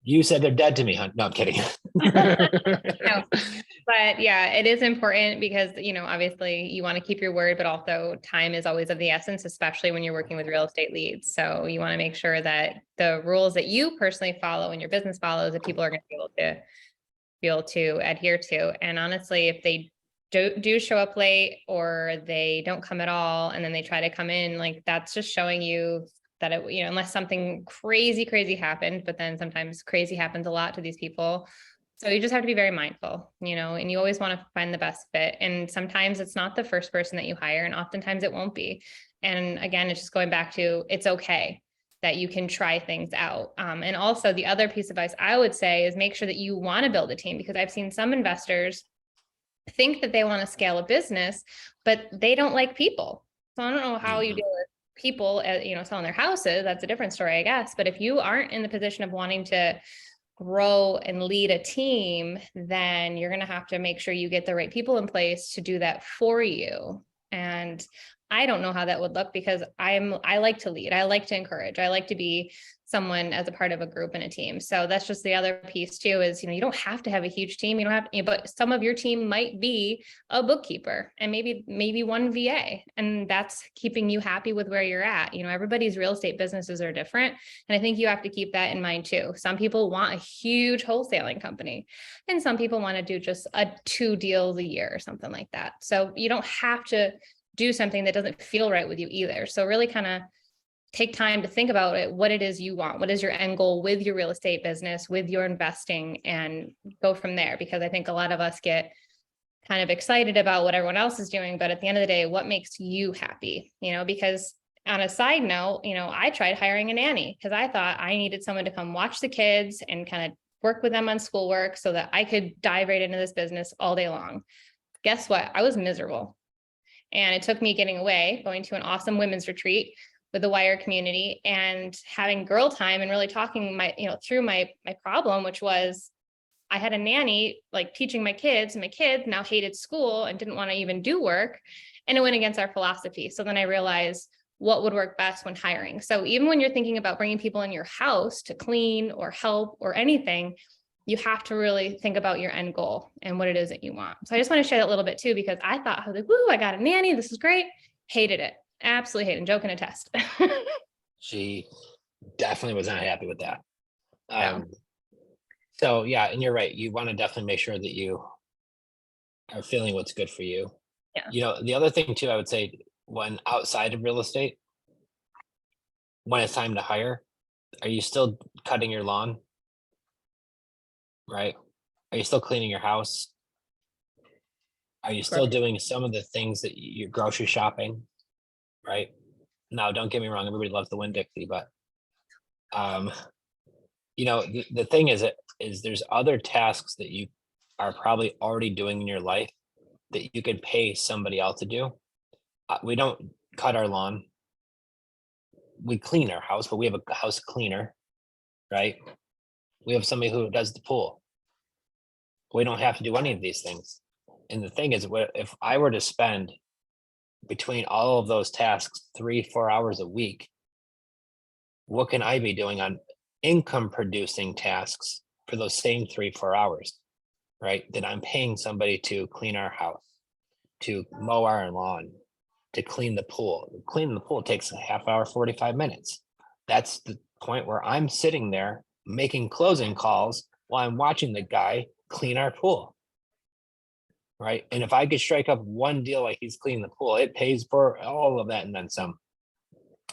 You said they're dead to me, huh? No, I'm kidding. No, but yeah, it is important because, obviously you want to keep your word, but also time is always of the essence, especially when you're working with real estate leads. So you want to make sure that the rules that you personally follow and your business follows, that people are going to be able to adhere to. And honestly, if they do show up late, or they don't come at all, and then they try to come in, like, that's just showing you that unless something crazy happened, but then sometimes crazy happens a lot to these people. So you just have to be very mindful, and you always want to find the best fit. And sometimes it's not the first person that you hire, and oftentimes it won't be. And again, it's just going back to, it's okay that you can try things out. And also the other piece of advice I would say is make sure that you want to build a team, because I've seen some investors think that they want to scale a business, but they don't like people. So I don't know how you deal with people, selling their houses. That's a different story, I guess. But if you aren't in the position of wanting to grow and lead a team, then you're going to have to make sure you get the right people in place to do that for you. And I don't know how that would look, because I like to lead. I like to encourage. I like to be someone as a part of a group and a team. So that's just the other piece too, is, you don't have to have a huge team. You don't have to, but some of your team might be a bookkeeper and maybe one VA, and that's keeping you happy with where you're at. Everybody's real estate businesses are different. And I think you have to keep that in mind too. Some people want a huge wholesaling company, and some people want to do just 2 deals a year or something like that. So you don't have to do something that doesn't feel right with you either. So really kind of take time to think about it, what it is you want, what is your end goal with your real estate business, with your investing, and go from there. Because I think a lot of us get kind of excited about what everyone else is doing, but at the end of the day, what makes you happy? Because on a side note, I tried hiring a nanny because I thought I needed someone to come watch the kids and kind of work with them on schoolwork so that I could dive right into this business all day long. Guess what? I was miserable. And it took me getting away, going to an awesome women's retreat with the Wire community, and having girl time, and really talking through my problem, which was I had a nanny like teaching my kids, and my kids now hated school and didn't want to even do work. And it went against our philosophy. So then I realized what would work best when hiring. So even when you're thinking about bringing people in your house to clean or help or anything, you have to really think about your end goal and what it is that you want. So I just want to share that a little bit too, because I thought, I was like, woo, I got a nanny. This is great. Hated it. Absolutely hated it. Joke and a test. She definitely was not happy with that. Yeah. So yeah, and you're right. You want to definitely make sure that you are feeling what's good for you. Yeah. The other thing too, I would say, when outside of real estate, when it's time to hire, are you still cutting your lawn? Right? Are you still cleaning your house? Are you still doing some of the things that you're grocery shopping? Right? Now, don't get me wrong, everybody loves the Winn-Dixie, but you know, the thing is there's other tasks that you are probably already doing in your life that you could pay somebody else to do. We don't cut our lawn. We clean our house, but we have a house cleaner, right? We have somebody who does the pool. We don't have to do any of these things. And the thing is, if I were to spend between all of those tasks 3-4 hours a week, what can I be doing on income producing tasks for those same 3-4 hours, right? That I'm paying somebody to clean our house, to mow our lawn, to clean the pool. Cleaning the pool takes a half hour, 45 minutes. That's the point where I'm sitting there making closing calls while I'm watching the guy clean our pool. Right. And if I could strike up one deal like he's cleaning the pool, it pays for all of that and then some.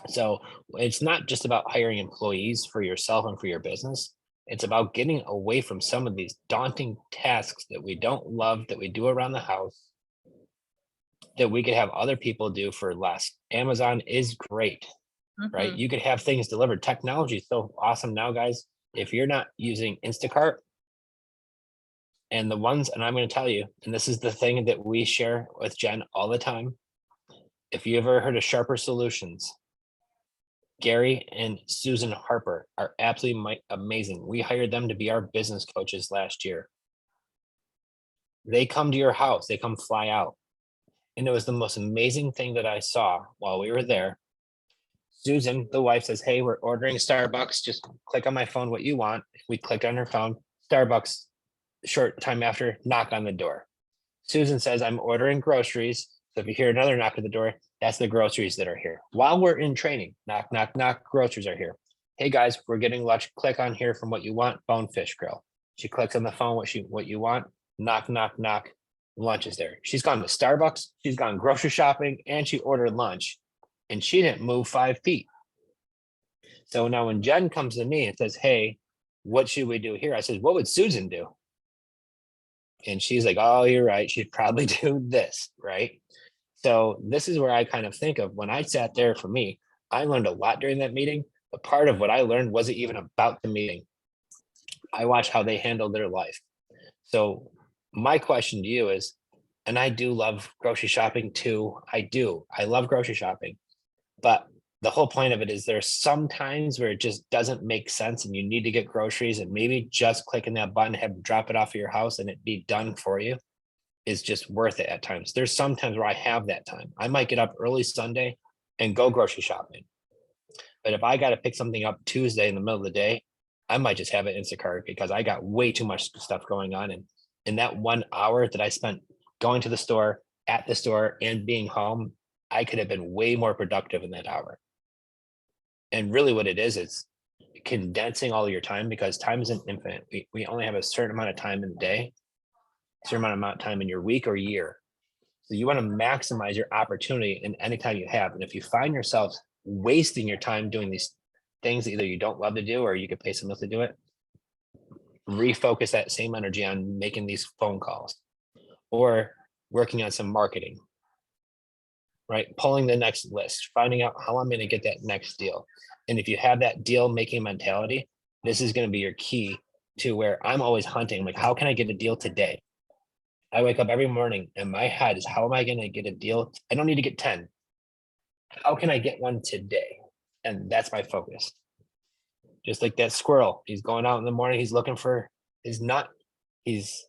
So it's not just about hiring employees for yourself and for your business. It's about getting away from some of these daunting tasks that we don't love, that we do around the house, that we could have other people do for less. Amazon is great, right? You could have things delivered. Technology is so awesome now, guys. If you're not using Instacart, and the ones, and I'm going to tell you, and this is the thing that we share with Jen all the time. If you ever heard of Sharper Solutions, Gary and Susan Harper are absolutely amazing. We hired them to be our business coaches last year. They come to your house, they come fly out. And it was the most amazing thing that I saw while we were there. Susan, the wife, says, "Hey, we're ordering Starbucks. Just click on my phone what you want." We clicked on her phone, Starbucks. Short time after, knock on the door. Susan says, "I'm ordering groceries." So if you hear another knock at the door, that's the groceries that are here. While we're in training, knock, knock, knock, groceries are here. "Hey guys, we're getting lunch. Click on here from what you want, bonefish grill." She clicks on the phone what you want, knock, knock, knock, lunch is there. She's gone to Starbucks, she's gone grocery shopping, and she ordered lunch. And she didn't move 5 feet. So now when Jen comes to me and says, "Hey, what should we do here?" I says, "What would Susan do?" And she's like, "Oh, you're right. She'd probably do this," right? So this is where I kind of think of when I sat there. For me, I learned a lot during that meeting, but part of what I learned wasn't even about the meeting. I watched how they handled their life. So my question to you is, and I do love grocery shopping too. I love grocery shopping, but the whole point of it is there's some times where it just doesn't make sense and you need to get groceries, and maybe just clicking that button, have drop it off at your house and it be done for you is just worth it at times. There's some times where I have that time. I might get up early Sunday and go grocery shopping. But if I got to pick something up Tuesday in the middle of the day, I might just have it Instacart because I got way too much stuff going on. And in that 1 hour that I spent going to the store, at the store, and being home, I could have been way more productive in that hour. And really what it is, it's condensing all your time, because time isn't infinite. We only have a certain amount of time in the day, a certain amount of time in your week or year. So you want to maximize your opportunity in any time you have. And if you find yourself wasting your time doing these things that either you don't love to do or you could pay someone else to do it, refocus that same energy on making these phone calls or working on some marketing, right? Pulling the next list, finding out how I'm going to get that next deal. And if you have that deal making mentality, this is going to be your key to where I'm always hunting. Like, how can I get a deal today? I wake up every morning and my head is, how am I going to get a deal? I don't need to get 10. How can I get one today? And that's my focus. Just like that squirrel, he's going out in the morning, he's looking for his nut. He's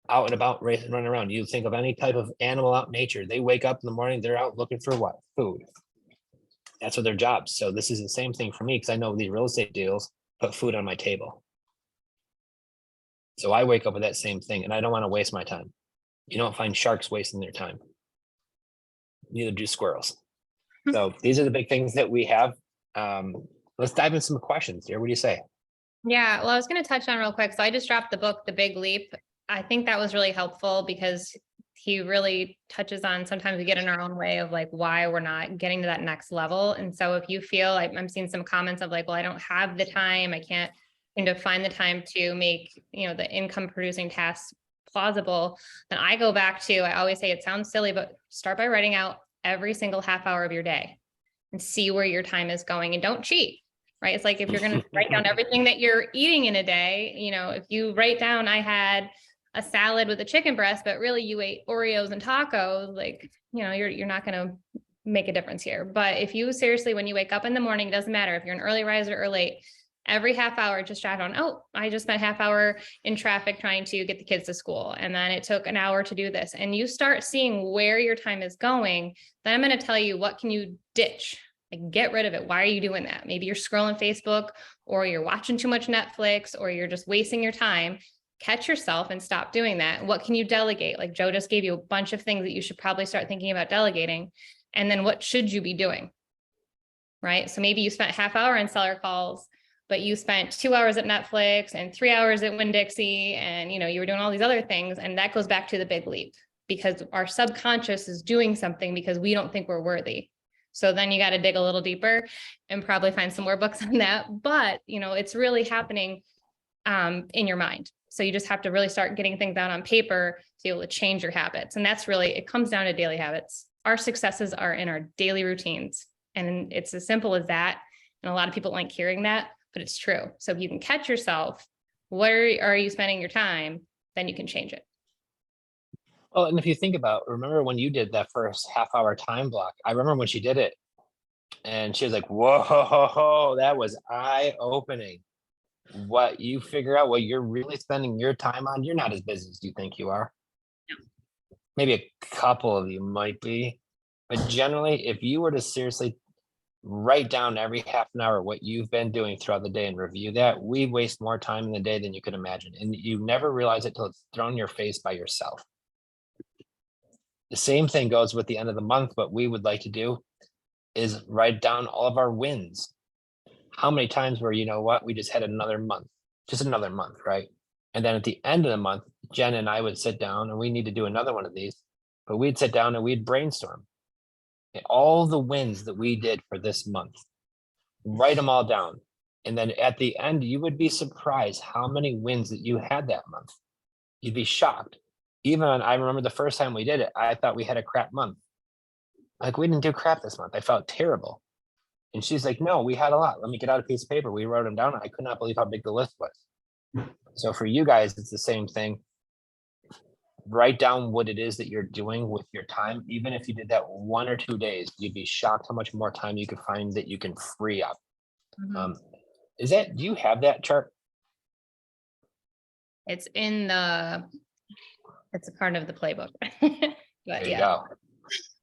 out and about racing, running around. You think of any type of animal out in nature, they wake up in the morning, they're out looking for what? Food. That's what their jobs. So this is the same thing for me, because I know these real estate deals put food on my table. So I wake up with that same thing, and I don't want to waste my time. You don't find sharks wasting their time. Neither do squirrels. So these are the big things that we have. Let's dive into some questions here. What do you say? Yeah, well, I was going to touch on real quick. So I just dropped the book, The Big Leap. I think that was really helpful because he really touches on sometimes we get in our own way of like why we're not getting to that next level. And so if you feel like I'm seeing some comments of like, well, I don't have the time, I can't seem to find the time to make, the income producing tasks plausible, then I go back to, I always say it sounds silly, but start by writing out every single half hour of your day and see where your time is going, and don't cheat, right? It's like if you're going to write down everything that you're eating in a day, if you write down, I had a salad with a chicken breast, but really you ate Oreos and tacos, like, you're not going to make a difference here. But if you seriously, when you wake up in the morning, doesn't matter if you're an early riser or late, every half hour, just jot on, oh, I just spent half hour in traffic trying to get the kids to school. And then it took an hour to do this. And you start seeing where your time is going. Then I'm going to tell you, what can you ditch? Like, get rid of it. Why are you doing that? Maybe you're scrolling Facebook, or you're watching too much Netflix, or you're just wasting your time. Catch yourself and stop doing that. What can you delegate? Like Joe just gave you a bunch of things that you should probably start thinking about delegating. And then what should you be doing? Right? So maybe you spent half hour on seller calls, but you spent 2 hours at Netflix and 3 hours at Winn-Dixie, and you were doing all these other things. And that goes back to the big leap, because our subconscious is doing something because we don't think we're worthy. So then you got to dig a little deeper and probably find some more books on that. But it's really happening in your mind. So you just have to really start getting things down on paper to be able to change your habits. And that's really, it comes down to daily habits. Our successes are in our daily routines. And it's as simple as that. And a lot of people like hearing that, but it's true. So if you can catch yourself, where are you spending your time? Then you can change it. Well, and if you think about, remember when you did that first half hour time block, I remember when she did it and she was like, whoa, that was eye opening. What you figure out, what you're really spending your time on, you're not as busy as you think you are. No. Maybe a couple of you might be, but generally, if you were to seriously write down every half an hour what you've been doing throughout the day and review that, we waste more time in the day than you could imagine. And you never realize it till it's thrown in your face by yourself. The same thing goes with the end of the month. What we would like to do is write down all of our wins. How many times where, we just had another month, right? And then at the end of the month, Jen and I would sit down, and we need to do another one of these, but we'd sit down and we'd brainstorm all the wins that we did for this month, write them all down. And then at the end, you would be surprised how many wins that you had that month. You'd be shocked. I remember the first time we did it, I thought we had a crap month. Like, we didn't do crap this month. I felt terrible. And she's like, no, we had a lot. Let me get out a piece of paper. We wrote them down. I could not believe how big the list was. So for you guys, it's the same thing. Write down what it is that you're doing with your time. Even if you did that 1 or 2 days, you'd be shocked how much more time you could find that you can free up. Mm-hmm. Do you have that chart? It's it's a part of the playbook. But There you go.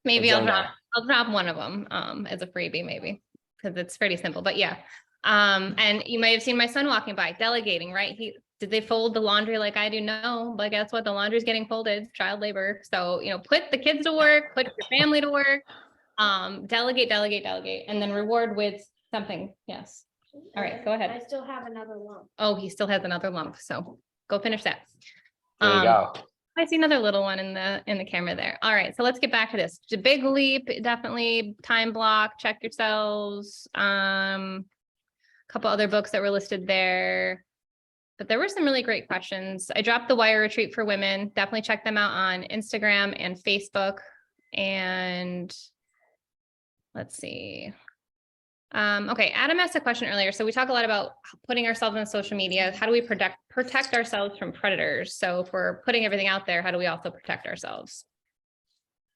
Maybe I'll drop one of them as a freebie, maybe, because it's pretty simple. But yeah. And you may have seen my son walking by, delegating, right? Did they fold the laundry like I do? No, but guess what? The laundry's getting folded, child labor. So, put the kids to work, put your family to work, delegate, and then reward with something. Yes. All right, go ahead. I still have another lump. Oh, he still has another lump. So go finish that. There you go. I see another little one in the camera there. All right, so let's get back to this. It's a big leap, definitely time block, check yourselves. A couple other books that were listed there, but there were some really great questions. I dropped the Wire Retreat for Women. Definitely check them out on Instagram and Facebook. And let's see. Okay, Adam asked a question earlier. So we talk a lot about putting ourselves on social media. How do we protect ourselves from predators? So if we're putting everything out there, how do we also protect ourselves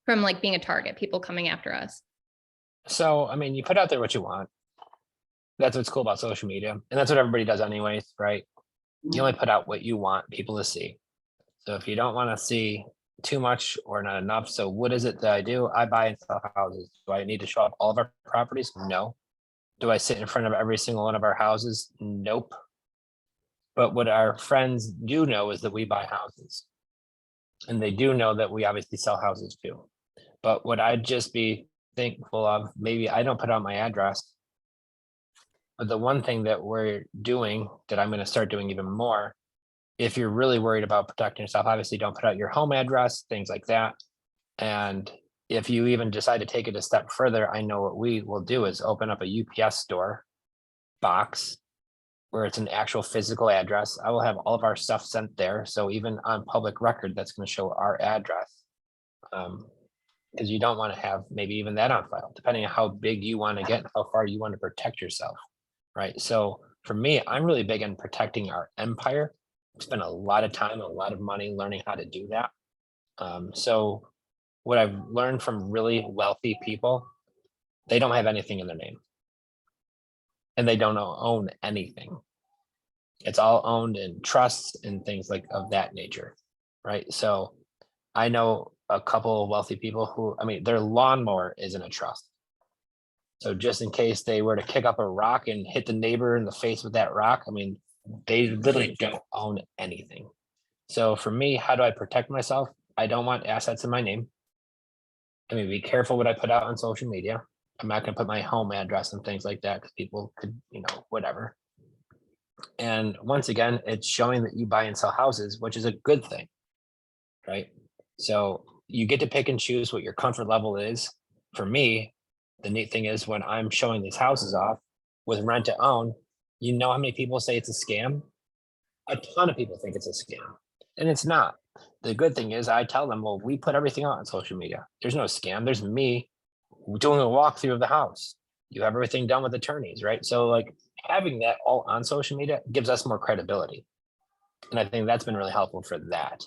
from like being a target, people coming after us? So, you put out there what you want. That's what's cool about social media. And that's what everybody does anyways, right? You only put out what you want people to see. So if you don't want to see too much or not enough, so what is it that I do? I buy and sell houses. Do I need to show up all of our properties? No. Do I sit in front of every single one of our houses? Nope. But what our friends do know is that we buy houses. And they do know that we obviously sell houses too. But what I'd just be thankful of, maybe I don't put out my address. But the one thing that we're doing that I'm going to start doing even more, if you're really worried about protecting yourself, obviously don't put out your home address, things like that. And if you even decide to take it a step further, I know what we will do is open up a UPS store box where it's an actual physical address. I will have all of our stuff sent there. So even on public record, that's going to show our address. Because you don't want to have maybe even that on file, depending on how big you want to get, and how far you want to protect yourself, right? So for me, I'm really big on protecting our empire. I spend a lot of time, a lot of money learning how to do that. So what I've learned from really wealthy people, they don't have anything in their name, and they don't own anything. It's all owned in trusts and things like of that nature, right? So I know a couple of wealthy people who, I mean, their lawnmower is in a trust. So just in case they were to kick up a rock and hit the neighbor in the face with that rock, I mean, they literally don't own anything. So for me, how do I protect myself? I don't want assets in my name. I mean, be careful what I put out on social media. I'm not going to put my home address and things like that because people could, whatever. And once again, it's showing that you buy and sell houses, which is a good thing, right? So you get to pick and choose what your comfort level is. For me, the neat thing is when I'm showing these houses off with rent to own, you know how many people say it's a scam? A ton of people think it's a scam, and it's not. The good thing is I tell them, well, we put everything out on social media. There's no scam. There's me doing a walkthrough of the house. You have everything done with attorneys, right? So like having that all on social media gives us more credibility. And I think that's been really helpful for that.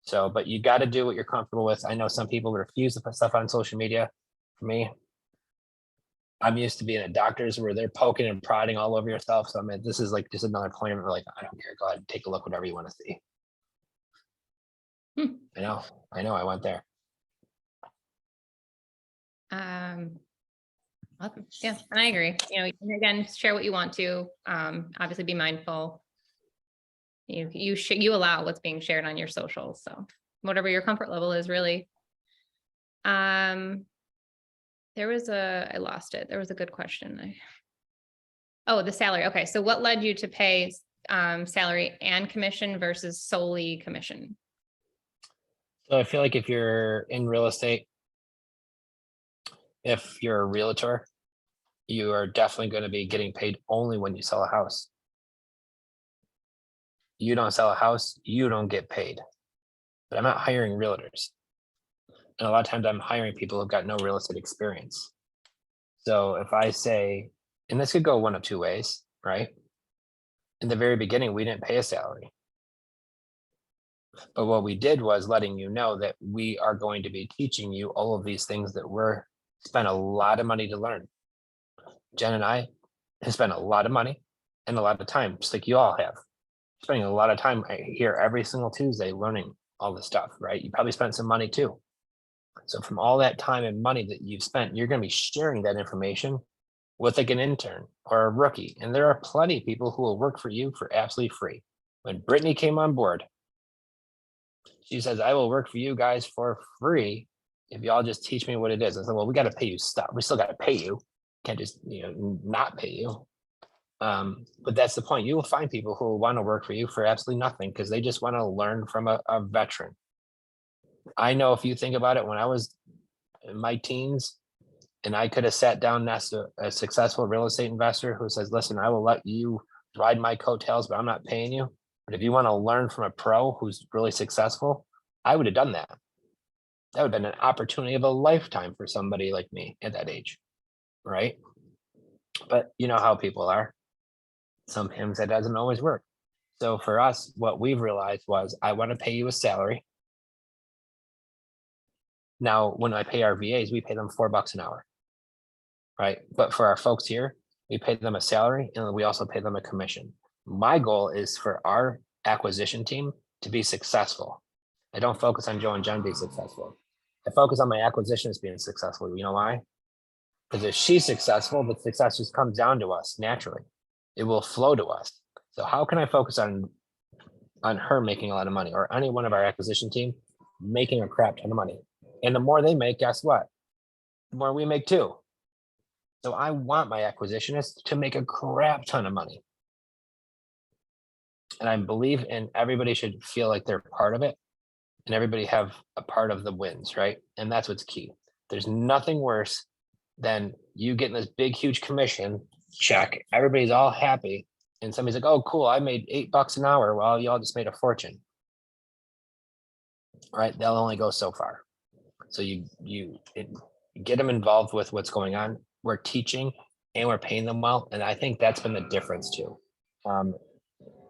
So, but you got to do what you're comfortable with. I know some people refuse to put stuff on social media. For me, I'm used to being at doctors where they're poking and prodding all over yourself. So I mean, this is like just another point where like, I don't care. Go ahead and take a look, whatever you want to see. I know, I went there. Yeah, and I agree. Again, share what you want to. Obviously, be mindful. You allow what's being shared on your socials. So whatever your comfort level is, really. I lost it. There was a good question. Oh, the salary. Okay, so what led you to pay salary and commission versus solely commission? So I feel like if you're in real estate, if you're a realtor, you are definitely going to be getting paid only when you sell a house. You don't sell a house, you don't get paid. But I'm not hiring realtors. And a lot of times I'm hiring people who've got no real estate experience. So if I say, and this could go one of two ways, right? In the very beginning, we didn't pay a salary. But what we did was letting you know that we are going to be teaching you all of these things that we're spent a lot of money to learn. Jen and I have spent a lot of money and a lot of time, just like you all have. Spending a lot of time here every single Tuesday learning all this stuff, right? You probably spent some money too. So from all that time and money that you've spent, you're going to be sharing that information with like an intern or a rookie. And there are plenty of people who will work for you for absolutely free. When Brittany came on board, she says, I will work for you guys for free if y'all just teach me what it is. I said, well, we got to pay you stuff. We still got to pay you. Can't just, not pay you. But that's the point. You will find people who will want to work for you for absolutely nothing because they just want to learn from a veteran. I know if you think about it, when I was in my teens and I could have sat down next to a successful real estate investor who says, listen, I will let you ride my coattails, but I'm not paying you. But if you want to learn from a pro who's really successful, I would have done that. That would have been an opportunity of a lifetime for somebody like me at that age, right? But you know how people are. Sometimes that doesn't always work. So for us, what we've realized was I want to pay you a salary. Now, when I pay our VAs, we pay them $4 an hour, right? But for our folks here, we pay them a salary and we also pay them a commission. My goal is for our acquisition team to be successful. I don't focus on Joe and Jen being successful. I focus on my acquisitions being successful. You know why? Because if she's successful, the success just comes down to us naturally. It will flow to us. So how can I focus on her making a lot of money or any one of our acquisition team making a crap ton of money? And the more they make, guess what? The more we make too. So I want my acquisitionists to make a crap ton of money. And I believe in everybody should feel like they're part of it and everybody have a part of the wins, right? And that's what's key. There's nothing worse than you getting this big, huge commission check. Everybody's all happy. and somebody's like, oh, cool, I made $8 an hour. Well, y'all just made a fortune. Right? They'll only go so far. So you get them involved with what's going on. We're teaching and we're paying them well. And I think that's been the difference too.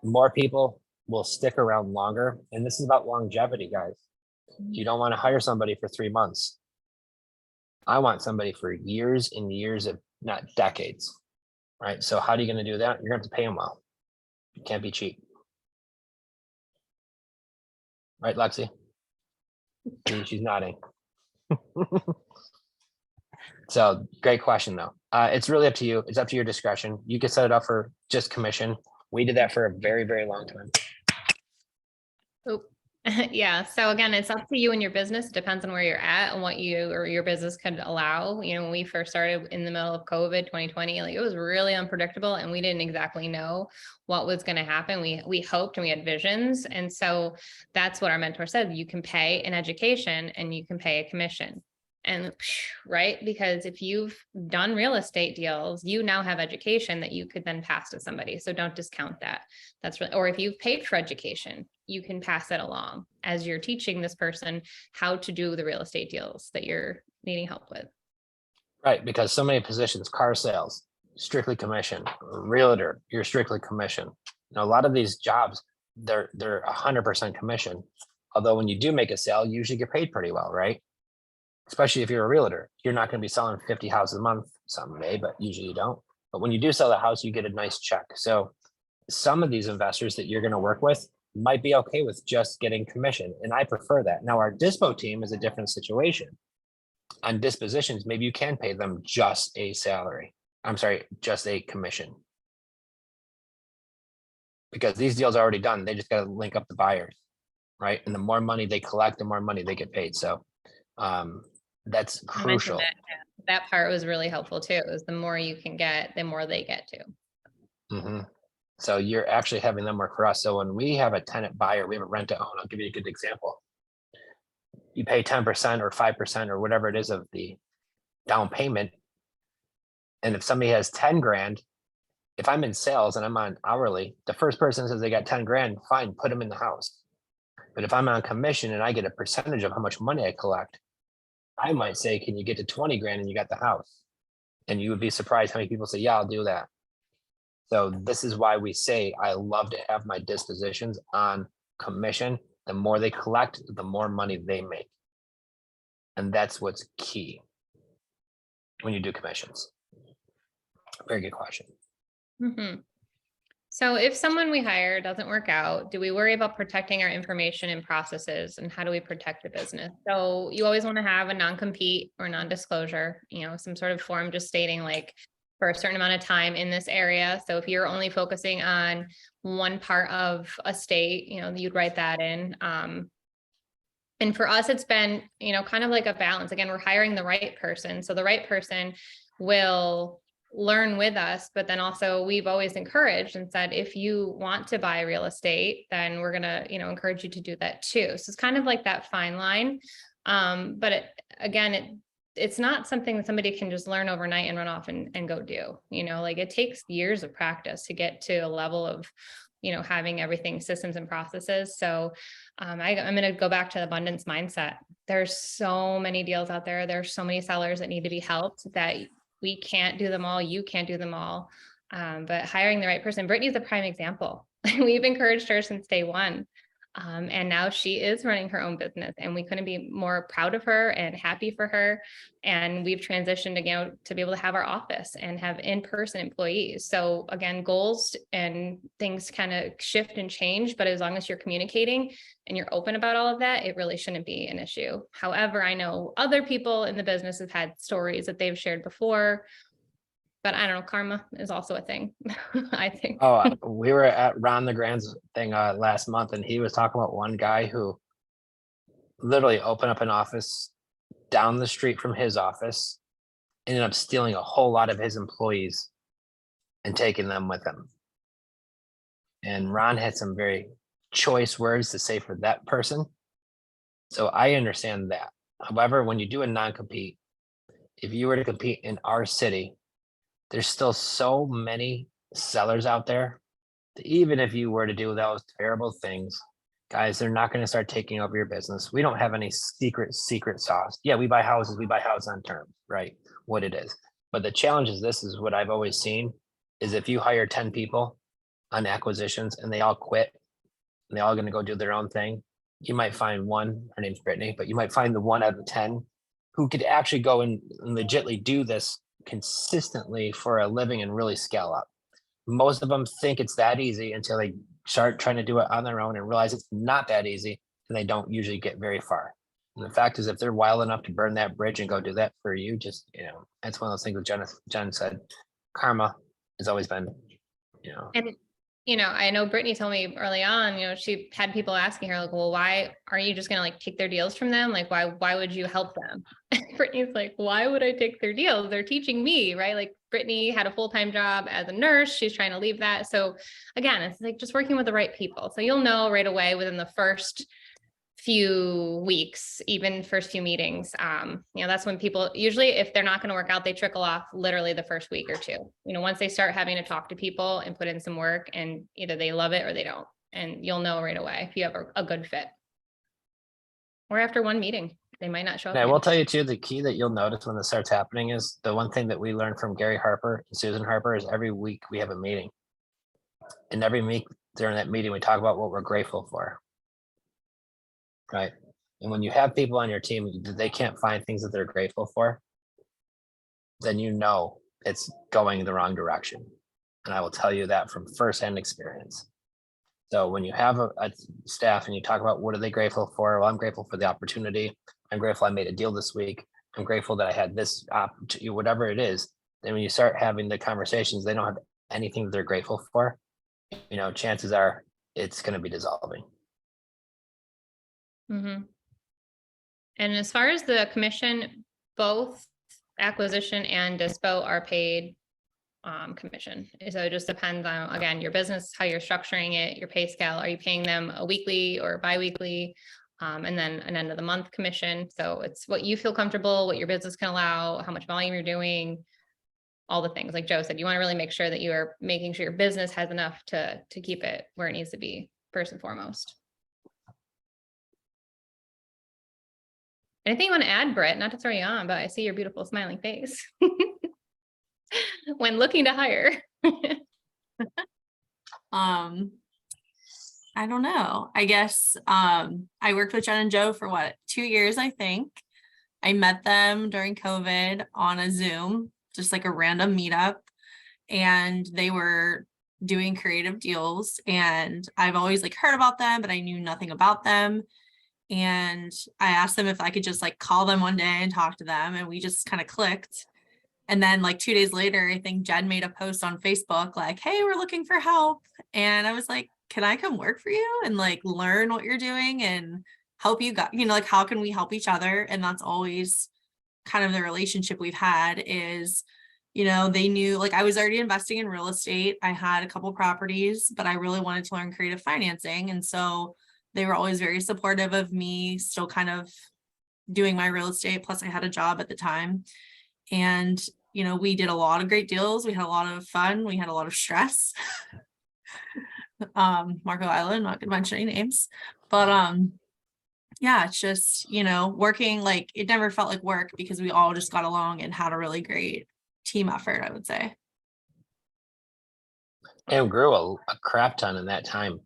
More people will stick around longer. And this is about longevity, guys. You don't want to hire somebody for 3 months. I want somebody for years and years, if not decades. Right? So how are you going to do that? You're going to have to pay them well. You can't be cheap. Right, Lexi? She's nodding. So great question though. It's really up to you. It's up to your discretion. You can set it up for just commission. We did that for a very, very long time. Oh, yeah. So again, it's up to you and your business. It depends on where you're at and what you or your business could allow. You know, when we first started in the middle of COVID 2020, like it was really unpredictable and we didn't exactly know what was going to happen. We hoped and we had visions. And so that's what our mentor said. You can pay an education and you can pay a commission. And right, because if you've done real estate deals, you now have education that you could then pass to somebody. So don't discount that. That's really, or if you've paid for education, you can pass that along as you're teaching this person how to do the real estate deals that you're needing help with. Right, because so many positions, car sales, strictly commission, realtor, you're strictly commission. You know, a lot of these jobs, they're 100% commission. Although when you do make a sale, you usually get paid pretty well, right? Especially if you're a realtor, you're not going to be selling 50 houses a month. Some may, but usually you don't. But when you do sell the house, you get a nice check. So some of these investors that you're going to work with might be okay with just getting commission. And I prefer that. Now our Dispo team is a different situation. On dispositions, maybe you can pay them just a salary. I'm sorry, just a commission. Because these deals are already done. They just got to link up the buyers, right? And the more money they collect, the more money they get paid. So that's crucial. That part was really helpful too. It was the more you can get, the more they get to. So you're actually having them work for us. So when we have a tenant buyer, we have a rent to own. I'll give you a good example. You pay 10% or 5% or whatever it is of the down payment. And if somebody has 10 grand, if I'm in sales and I'm on hourly, the first person says they got 10 grand, fine, put them in the house. But if I'm on commission and I get a percentage of how much money I collect, I might say, can you get to 20 grand and you got the house? And you would be surprised how many people say, yeah, I'll do that. So this is why we say, I love to have my dispositions on commission. The more they collect, the more money they make. And that's what's key when you do commissions. Very good question. So if someone we hire doesn't work out, do we worry about protecting our information and processes, and how do we protect the business? So you always want to have a non-compete or non-disclosure, you know, some sort of form just stating like for a certain amount of time in this area. So if you're only focusing on one part of a state, you know, you'd write that in. And for us, it's been, you know, kind of like a balance. Again, we're hiring the right person. So the right person will learn with us, but then also we've always encouraged and said, if you want to buy real estate, then we're going to, you know, encourage you to do that too. So it's kind of like that fine line. But it's not something that somebody can just learn overnight and run off and go do, you know, like it takes years of practice to get to a level of, you know, having everything systems and processes. So I'm going to go back to the abundance mindset. There's so many deals out there. There's so many sellers that need to be helped that we can't do them all. You can't do them all. But hiring the right person, Brittany's a prime example. We've encouraged her since day one. And now she is running her own business, and we couldn't be more proud of her and happy for her. And we've transitioned again to be able to have our office and have in-person employees. So again, goals and things kind of shift and change, but as long as you're communicating and you're open about all of that, it really shouldn't be an issue. However, I know other people in the business have had stories that they've shared before, but I don't know, karma is also a thing, I think. Oh, we were at Ron LeGrand's thing last month, and he was talking about one guy who literally opened up an office down the street from his office, ended up stealing a whole lot of his employees and taking them with him. And Ron had some very choice words to say for that person. So I understand that. However, when you do a non-compete, if you were to compete in our city, there's still so many sellers out there even if you were to do those terrible things, guys, they're not going to start taking over your business. We don't have any secret sauce. Yeah, we buy houses on terms, right? What it is. But the challenge is, this is what I've always seen, is if you hire 10 people on acquisitions and they all quit and they all going to go do their own thing, you might find one, her name's Brittany, but you might find the 1 out of 10 who could actually go and legitly do this consistently for a living and really scale up. Most of them think it's that easy until they start trying to do it on their own and realize it's not that easy, and they don't usually get very far. And the fact is, if they're wild enough to burn that bridge and go do that for you, just, that's one of those things that Jenn said, karma has always been, And, I know Brittany told me early on, she had people asking her like, well, why are you just going to like take their deals from them? Like, why would you help them? Brittany's like, why would I take their deals? They're teaching me, right? Like Brittany had a full-time job as a nurse. She's trying to leave that. So again, it's like just working with the right people. So you'll know right away within the first few weeks, even first few meetings. That's when people usually, if they're not going to work out, they trickle off literally the first week or two. Once they start having to talk to people and put in some work, and either they love it or they don't, and you'll know right away if you have a good fit. Or after one meeting, they might not show up. I will tell you too, the key that you'll notice when this starts happening is the one thing that we learned from Gary Harper and Susan Harper is every week we have a meeting. And every week during that meeting, we talk about what we're grateful for. Right. And when you have people on your team, they can't find things that they're grateful for, then it's going the wrong direction. And I will tell you that from firsthand experience. So when you have a staff and you talk about what are they grateful for? Well, I'm grateful for the opportunity. I'm grateful I made a deal this week. I'm grateful that I had this opportunity, whatever it is. Then when you start having the conversations, they don't have anything that they're grateful for. Chances are it's going to be dissolving. Mm-hmm. And as far as the commission, both acquisition and Dispo are paid commission. So it just depends on, again, your business, how you're structuring it, your pay scale. Are you paying them a weekly or bi-weekly? And then an end of the month commission. So it's what you feel comfortable, what your business can allow, how much volume you're doing, all the things. Like Joe said, you want to really make sure that you are making sure your business has enough to keep it where it needs to be, first and foremost. Anything you want to add, Britt? Not to throw you on, but I see your beautiful smiling face when looking to hire. I don't know. I guess I worked with Jenn and Joe for 2 years, I think. I met them during COVID on a Zoom, just like a random meetup, and they were doing creative deals, and I've always heard about them, but I knew nothing about them. And I asked them if I could just call them one day and talk to them, and we just kind of clicked. And then 2 days later, I think Jenn made a post on Facebook hey, we're looking for help. And I was like, can I come work for you and learn what you're doing and help you how can we help each other? And that's always kind of the relationship we've had is, they knew I was already investing in real estate. I had a couple properties, but I really wanted to learn creative financing. And so they were always very supportive of me still kind of doing my real estate. Plus I had a job at the time. And, we did a lot of great deals. We had a lot of fun. We had a lot of stress. Marco Island, not gonna mention any names, but, yeah, it's just, working, it never felt like work because we all just got along and had a really great team effort, I would say. And grew a crap ton in that time.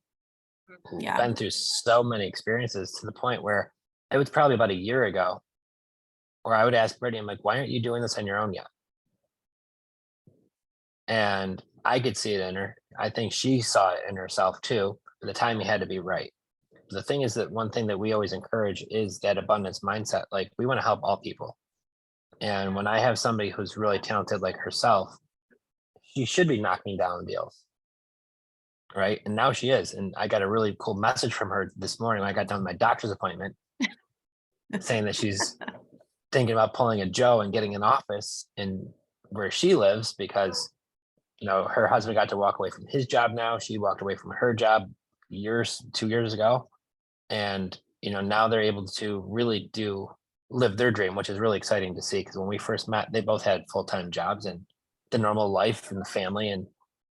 Yeah. Been through so many experiences to the point where it was probably about a year ago where I would ask Brittany, I'm like, why aren't you doing this on your own yet? And I could see it in her. I think she saw it in herself too. The timing had to be right. The thing is that one thing that we always encourage is that abundance mindset. We want to help all people. And when I have somebody who's really talented like herself, she should be knocking down deals. Right. And now she is. And I got a really cool message from her this morning when I got done with my doctor's appointment saying that she's thinking about pulling a Joe and getting an office in where she lives because, her husband got to walk away from his job now. She walked away from her job 2 years ago. And, now they're able to really live their dream, which is really exciting to see. Because when we first met, they both had full-time jobs and the normal life and the family. And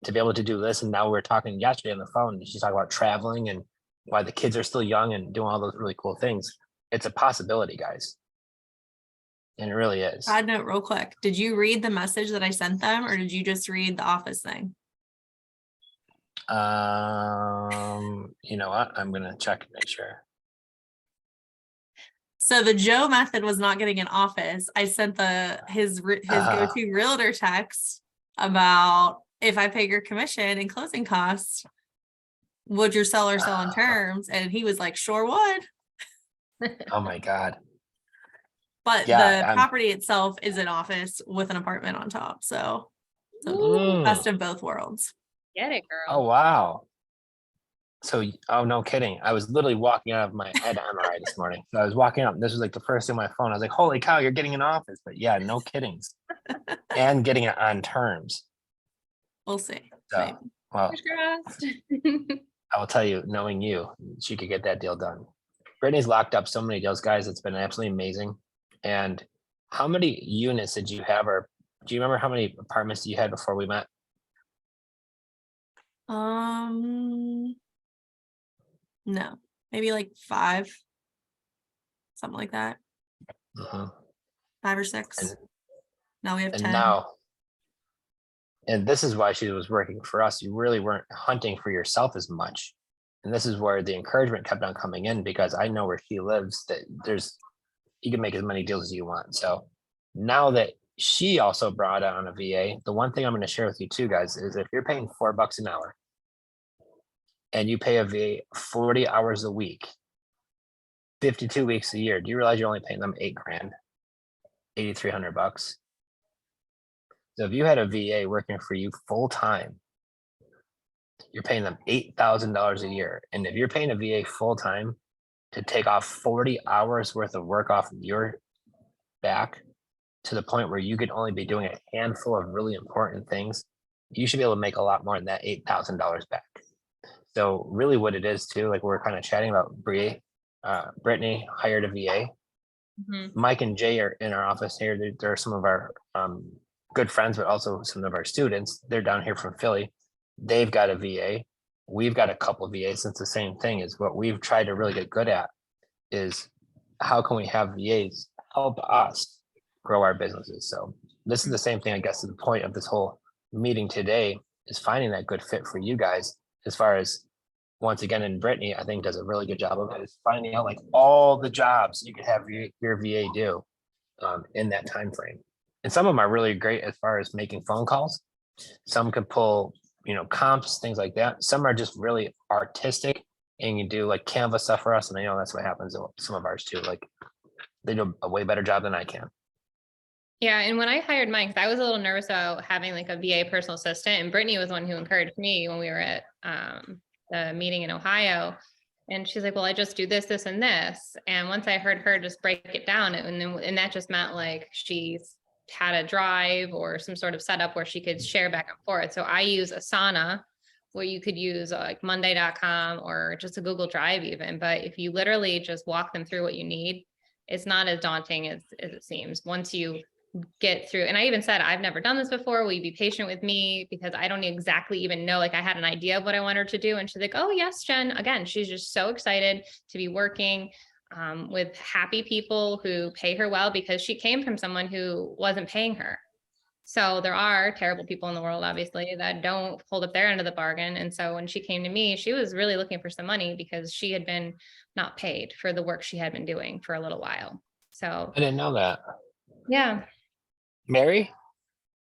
to be able to do this. And now we were talking yesterday on the phone, and she's talking about traveling and why the kids are still young and doing all those really cool things. It's a possibility, guys. And it really is. Side note real quick. Did you read the message that I sent them, or did you just read the office thing? You know what? I'm gonna check and make sure. So the Joe method was not getting an office. I sent his go-to realtor text about, if I pay your commission and closing costs, would your seller sell on terms? And he was like, sure would. Oh my God. But Yeah, the property itself is an office with an apartment on top. So best of both worlds. Get it, girl. Oh wow. So, oh no kidding. I was literally walking out of I had an MRI this morning. So I was walking up, and this was like the first thing on my phone. I was like, holy cow, you're getting an office. But yeah, no kiddings. And getting it on terms. We'll see. So, well, Fingers crossed. I will tell you, knowing you, she could get that deal done. Brittany's locked up so many deals, guys. It's been absolutely amazing. And how many units did you have, or do you remember how many apartments you had before we met? No, maybe like 5, something like that. 5 or 6. And now we have 10. Now, and this is why she was working for us. You really weren't hunting for yourself as much. And this is where the encouragement kept on coming in, because I know where she lives, that you can make as many deals as you want. So now that she also brought on a VA, the one thing I'm going to share with you too, guys, is if you're paying $4 an hour and you pay a VA 40 hours a week, 52 weeks a year, do you realize you're only paying them $8,000, $8,300? So if you had a VA working for you full time, you're paying them $8,000 a year. And if you're paying a VA full time to take off 40 hours worth of work off of your back, to the point where you could only be doing a handful of really important things, you should be able to make a lot more than that $8,000 back. So really what it is too, like we're kind of chatting about, Brittany hired a VA. Mike and Jay are in our office here. They're some of our good friends, but also some of our students. They're down here from Philly. They've got a VA. We've got a couple of VAs. It's the same thing. Is what we've tried to really get good at is how can we have VAs help us grow our businesses. So this is the same thing, I guess, is the point of this whole meeting today, is finding that good fit for you guys, as far as, once again, and Brittany, I think, does a really good job of it, is finding out like all the jobs you could have your VA do in that time frame. And some of them are really great as far as making phone calls. Some could pull, comps, things like that. Some are just really artistic and you do like Canva stuff for us. And I know that's what happens to some of ours too. Like they do a way better job than I can. Yeah, and when I hired Mike, I was a little nervous about having like a VA personal assistant, and Brittany was one who encouraged me when we were at the meeting in Ohio. And she's like, well, I just do this, this, and this. And once I heard her just break it down, and that just meant like she's had a drive or some sort of setup where she could share back and forth. So I use Asana, where you could use like Monday.com or just a Google Drive even. But if you literally just walk them through what you need, it's not as daunting as it seems once you get through. And I even said, I've never done this before. Will you be patient with me? Because I don't exactly even know, like I had an idea of what I want her to do. And she's like, oh yes, Jen. Again, she's just so excited to be working with happy people who pay her well, because she came from someone who wasn't paying her. So there are terrible people in the world, obviously, that don't hold up their end of the bargain. And so when she came to me, she was really looking for some money because she had been not paid for the work she had been doing for a little while. So I didn't know that. Yeah. Mary?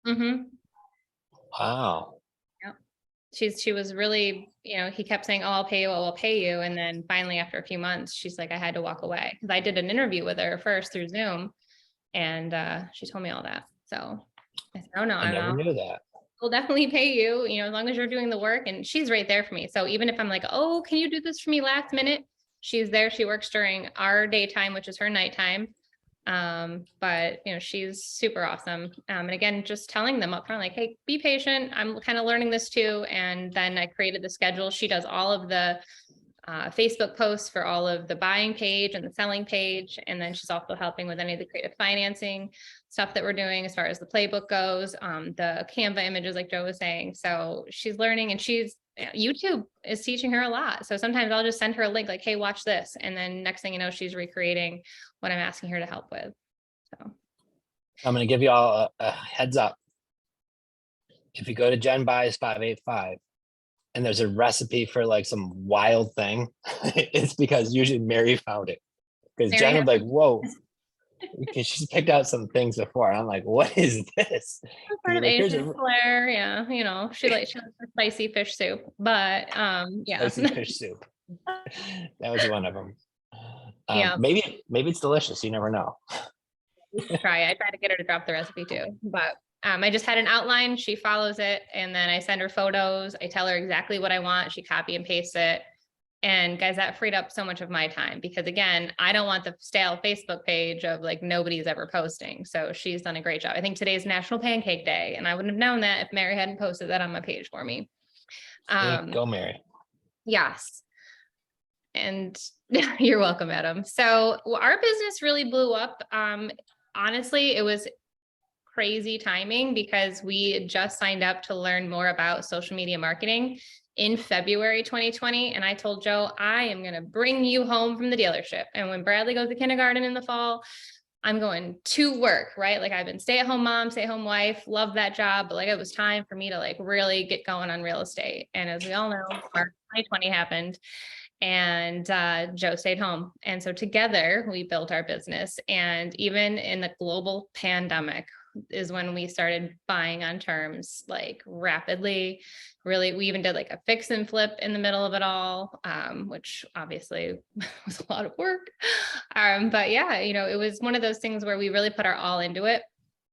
Mm-hmm. Wow. Yep. She was really, he kept saying, oh, I'll pay you, I'll pay you. And then finally, after a few months, she's like, I had to walk away, because I did an interview with her first through Zoom, and she told me all that. So I said, oh no, I never knew that. We'll definitely pay you, as long as you're doing the work. And she's right there for me. So even if I'm like, oh, can you do this for me last minute? She's there. She works during our daytime, which is her nighttime. But she's super awesome. And again, just telling them up front, like, hey, be patient. I'm kind of learning this too. And then I created the schedule. She does all of the Facebook posts for all of the buying page and the selling page. And then she's also helping with any of the creative financing stuff that we're doing as far as the playbook goes, the Canva images, like Joe was saying. So she's learning, and YouTube is teaching her a lot. So sometimes I'll just send her a link like, hey, watch this. And then next thing you know, she's recreating what I'm asking her to help with. So I'm going to give you all a heads up. If you go to Jenn Buys 585 and there's a recipe for like some wild thing, it's because usually Mary found it. Because Mary Jenn would be has- like, whoa, because she's picked out some things before. And I'm like, what is this? part of Like, here's Asian a flair, yeah, she likes the spicy fish soup, but yeah. spicy fish soup. That was one of them. Yeah. Maybe it's delicious. You never know. I try to get her to drop the recipe too, but I just had an outline, she follows it, and then I send her photos, I tell her exactly what I want, she copy and pastes it. And guys, that freed up so much of my time, because again, I don't want the stale Facebook page of like nobody's ever posting. So she's done a great job. I think today's National Pancake Day, and I wouldn't have known that if Mary hadn't posted that on my page for me. Go Mary. Yes. And you're welcome, Adam. So our business really blew up. Honestly, it was crazy timing, because we just signed up to learn more about social media marketing in February 2020. And I told Joe, I am going to bring you home from the dealership. And when Bradley goes to kindergarten in the fall, I'm going to work, right? Like, I've been stay-at-home mom, stay-at-home wife, love that job. But like, it was time for me to like really get going on real estate. And as we all know, March 2020 happened, and Joe stayed home. And so together we built our business. And even in the global pandemic is when we started buying on terms like rapidly. Really, we even did like a fix and flip in the middle of it all, which obviously was a lot of work. But yeah, it was one of those things where we really put our all into it,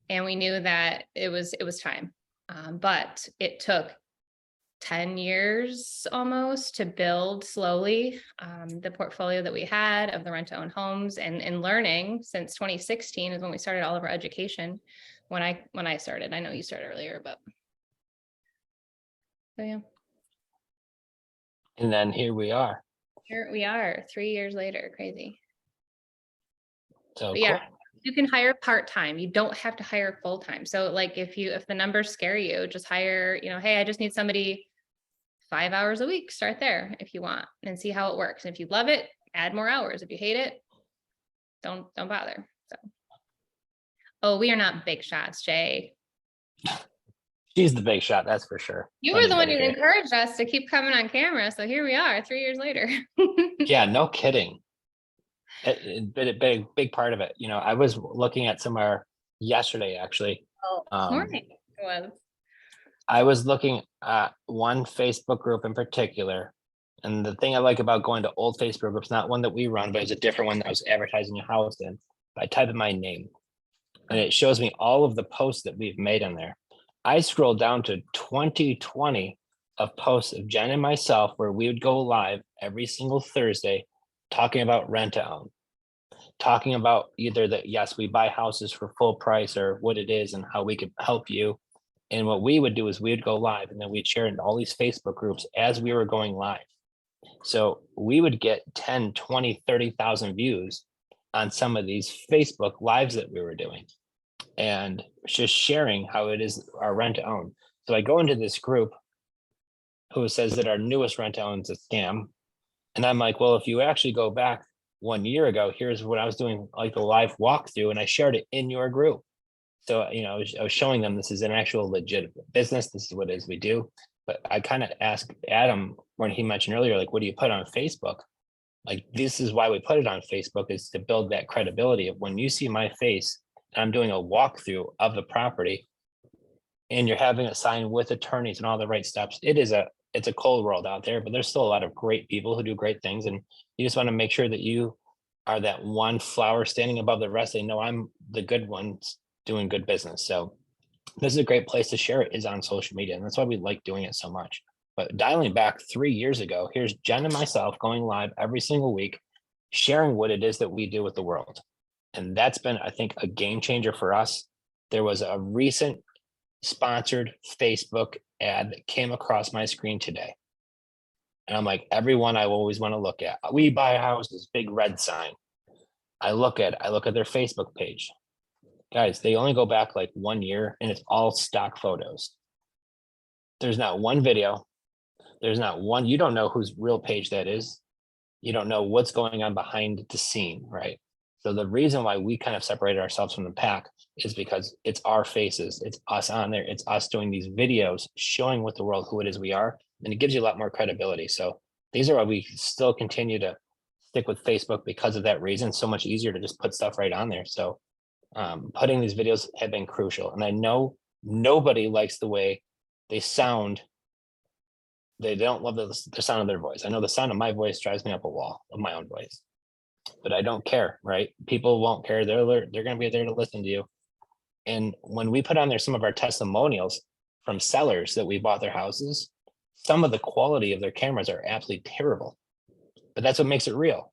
and we knew that it was time. But it took 10 years almost to build slowly the portfolio that we had of the rent-to-own homes, and learning since 2016 is when we started all of our education. When I started, I know you started earlier, but so yeah. And then here we are. Here we are 3 years later, crazy. So But yeah, cool. you can hire part-time. You don't have to hire full-time. So like if the numbers scare you, just hire, hey, I just need somebody 5 hours a week, start there if you want, and see how it works. And if you love it, add more hours. If you hate it, don't bother. So, oh, we are not big shots, Jay. She's the big shot, that's for sure. You were the one who encouraged us to keep coming on camera. So here we are 3 years later. Yeah, no kidding. It been a big part of it. I was looking at somewhere yesterday, actually. Oh, morning it was. I was looking at one Facebook group in particular. And the thing I like about going to old Facebook groups, not one that we run, but it's a different one that I was advertising your house in. I type in my name and it shows me all of the posts that we've made in there. I scrolled down to 2020 of posts of Jenn and myself where we would go live every single Thursday talking about rent-to-own, talking about either that, yes, we buy houses for full price, or what it is and how we could help you. And what we would do is we would go live, and then we'd share in all these Facebook groups as we were going live. So we would get 10, 20, 30,000 views on some of these Facebook lives that we were doing, and just sharing how it is our rent to own. So I go into this group who says that our newest rent to own is a scam. And I'm like, well, if you actually go back 1 year ago, here's what I was doing, like the live walkthrough, and I shared it in your group. So, I was showing them this is an actual legit business. This is what it is we do. But I kind of asked Adam when he mentioned earlier, like, what do you put on Facebook? Like, this is why we put it on Facebook, is to build that credibility of when you see my face and I'm doing a walkthrough of the property and you're having it signed with attorneys and all the right steps. It's a cold world out there, but there's still a lot of great people who do great things. And you just want to make sure that you are that one flower standing above the rest. They know I'm the good ones doing good business. So this is a great place to share it, is on social media. And that's why we like doing it so much. But dialing back 3 years ago, here's Jenn and myself going live every single week, sharing what it is that we do with the world. And that's been, I think, a game changer for us. There was a recent sponsored Facebook ad that came across my screen today. And I'm like, everyone I always want to look at. We buy houses, big red sign. I look at their Facebook page. Guys, they only go back like 1 year and it's all stock photos. There's not one video. There's not one, you don't know whose real page that is. You don't know what's going on behind the scene, right? So the reason why we kind of separated ourselves from the pack is because it's our faces, it's us on there, it's us doing these videos, showing what the world who it is we are, and it gives you a lot more credibility. So these are why we still continue to stick with Facebook because of that reason. It's so much easier to just put stuff right on there. So putting these videos have been crucial. And I know nobody likes the way they sound. They don't love the sound of their voice. I know the sound of my voice drives me up a wall of my own voice, but I don't care, right? People won't care. They're going to be there to listen to you. And when we put on there some of our testimonials from sellers that we bought their houses, some of the quality of their cameras are absolutely terrible, but that's what makes it real.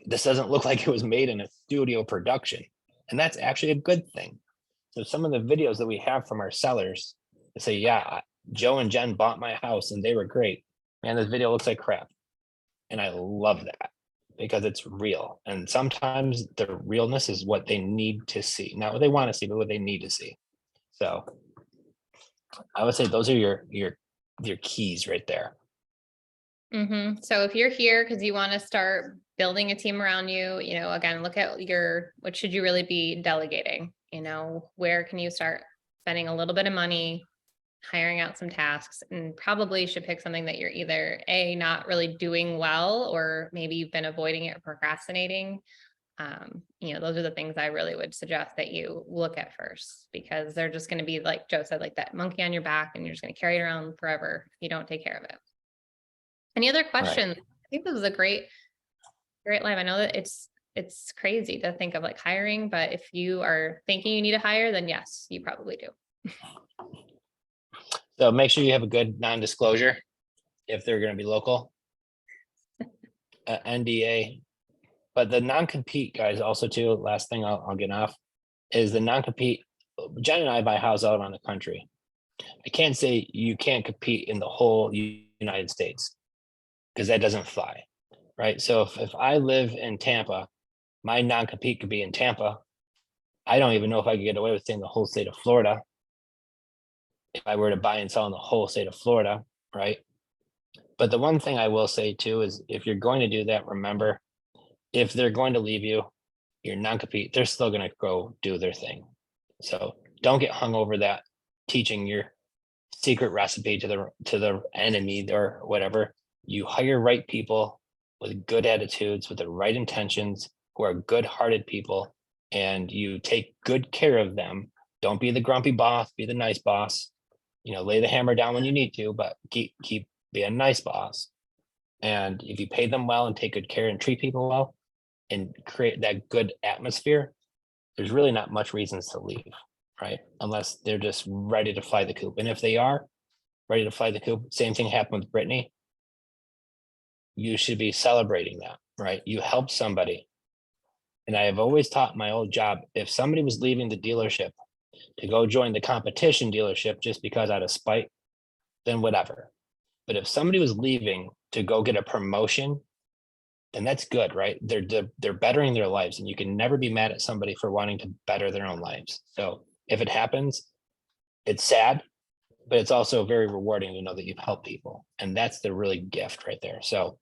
This doesn't look like it was made in a studio production, and that's actually a good thing. So some of the videos that we have from our sellers that say, yeah, Joe and Jen bought my house and they were great. Man, this video looks like crap. And I love that because it's real. And sometimes the realness is what they need to see. Not what they want to see, but what they need to see. So I would say those are your keys right there. So if you're here because you want to start building a team around you, again, look at what should you really be delegating? Where can you start spending a little bit of money, hiring out some tasks, and probably should pick something that you're either not really doing well, or maybe you've been avoiding it or procrastinating. Those are the things I really would suggest that you look at first, because they're just going to be, like Joe said, like that monkey on your back, and you're just going to carry it around forever if you don't take care of it. Any other questions? Right. I think this was a great live. I know that it's crazy to think of like hiring, but if you are thinking you need to hire, then yes, you probably do. So make sure you have a good non-disclosure if they're going to be local, NDA. But the non-compete, guys, also too, last thing I'll get off is the non-compete. Jen and I buy houses all around the country. I can't say you can't compete in the whole United States, because that doesn't fly, right? So if I live in Tampa, my non-compete could be in Tampa. I don't even know if I could get away with saying the whole state of Florida if I were to buy and sell in the whole state of Florida, right? But the one thing I will say too is if you're going to do that, remember, if they're going to leave you, your non-compete, they're still going to go do their thing. So don't get hung over that teaching your secret recipe to the enemy or whatever. You hire right people with good attitudes, with the right intentions, who are good-hearted people, and you take good care of them. Don't be the grumpy boss, be the nice boss. Lay the hammer down when you need to, but keep be a nice boss. And if you pay them well and take good care and treat people well and create that good atmosphere, there's really not much reasons to leave, right? Unless they're just ready to fly the coop. And if they are ready to fly the coop, same thing happened with Brittany. You should be celebrating that, right? You helped somebody. And I have always taught my old job, if somebody was leaving the dealership to go join the competition dealership just because out of spite, then whatever. But if somebody was leaving to go get a promotion, then that's good, right? They're bettering their lives, and you can never be mad at somebody for wanting to better their own lives. So if it happens, it's sad, but it's also very rewarding to know that you've helped people. And that's the really gift right there. So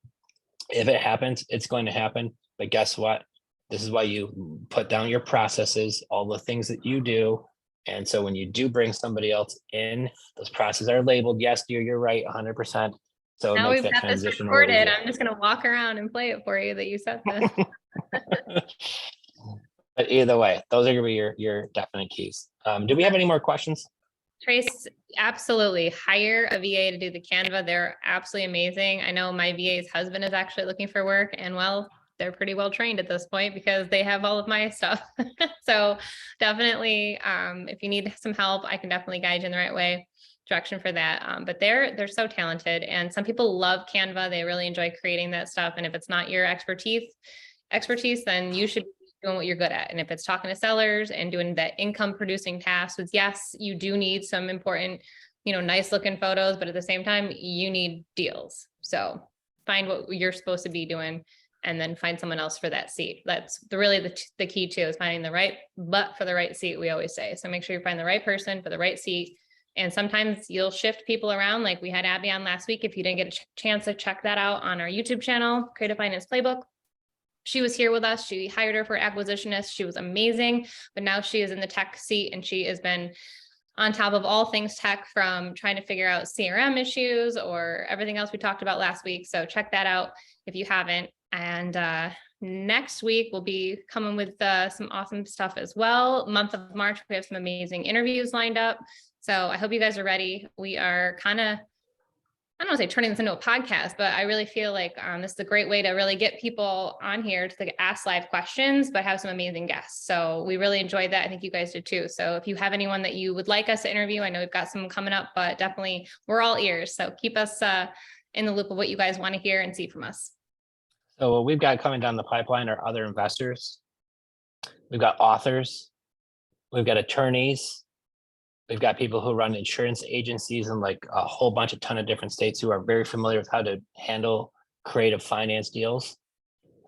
if it happens, it's going to happen. But guess what? This is why you put down your processes, all the things that you do. And so when you do bring somebody else in, those processes are labeled. Yes, you're right, 100%. So now it makes we've that got this transition recorded. I'm just going to walk around and play it for you that you said this. But either way, those are going to be your definite keys. Do we have any more questions? Trace, absolutely. Hire a VA to do the Canva. They're absolutely amazing. I know my VA's husband is actually looking for work, and well, they're pretty well trained at this point because they have all of my stuff. So definitely, if you need some help, I can definitely guide you in the right direction for that. But they're so talented, and some people love Canva. They really enjoy creating that stuff. And if it's not your expertise, then you should be doing what you're good at. And if it's talking to sellers and doing that income producing tasks, with yes, you do need some important, nice looking photos, but at the same time, you need deals. So find what you're supposed to be doing and then find someone else for that seat. That's the key too, is finding the right butt for the right seat, we always say. So make sure you find the right person for the right seat. And sometimes you'll shift people around. Like we had Abby on last week. If you didn't get a chance to check that out on our YouTube channel, Creative Finance Playbook. She was here with us. She hired her for Acquistionists. She was amazing, but now she is in the tech seat and she has been on top of all things tech, from trying to figure out CRM issues or everything else we talked about last week. So check that out if you haven't. And next week we'll be coming with some awesome stuff as well. Month of March, we have some amazing interviews lined up. So I hope you guys are ready. We are kind of, I don't want to say turning this into a podcast, but I really feel like this is a great way to really get people on here to ask live questions, but have some amazing guests. So we really enjoyed that. I think you guys did too. So if you have anyone that you would like us to interview, I know we've got some coming up, but definitely we're all ears. So keep us in the loop of what you guys want to hear and see from us. So what we've got coming down the pipeline are other investors. We've got authors. We've got attorneys. We've got people who run insurance agencies in like a whole bunch, a ton of different states, who are very familiar with how to handle creative finance deals.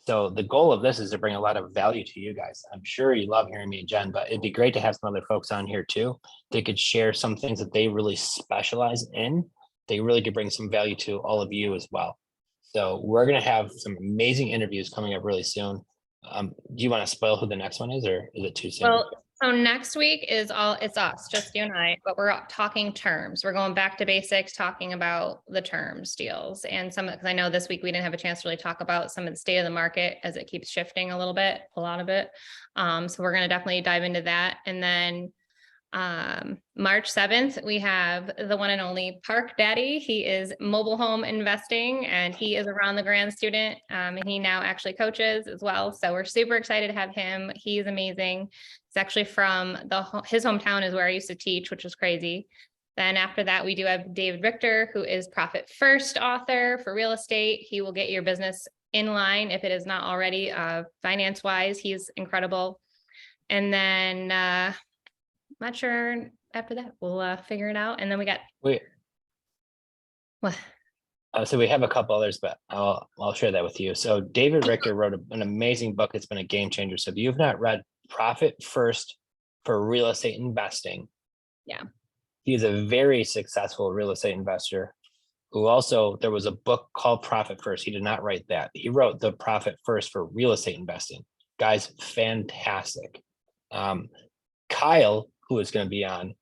So the goal of this is to bring a lot of value to you guys. I'm sure you love hearing me and Jen, but it'd be great to have some other folks on here too. They could share some things that they really specialize in. They really could bring some value to all of you as well. So we're going to have some amazing interviews coming up really soon. Do you want to spoil who the next one is, or is it too soon? Well, so next week it's us, just you and I, but we're talking terms. We're going back to basics, talking about the terms deals and because I know this week we didn't have a chance to really talk about some of the state of the market as it keeps shifting a lot of it. So we're going to definitely dive into that. And then March 7th, we have the one and only Park Daddy. He is mobile home investing and he is a Round the Grand student. And he now actually coaches as well. So we're super excited to have him. He's amazing. It's actually from his hometown is where I used to teach, which is crazy. Then after that, we do have David Richter, who is Profit First author for real estate. He will get your business in line if it is not already, finance wise. He's incredible. And then, not sure after that, we'll figure it out. And then we got. Wait. What? So we have a couple others, but I'll share that with you. So David Richter wrote an amazing book. It's been a game changer. So if you've not read Profit First for Real Estate Investing. Yeah. He is a very successful real estate investor who also, there was a book called Profit First. He did not write that. He wrote the Profit First for Real Estate Investing. Guys, fantastic. Kyle, who is going to be on,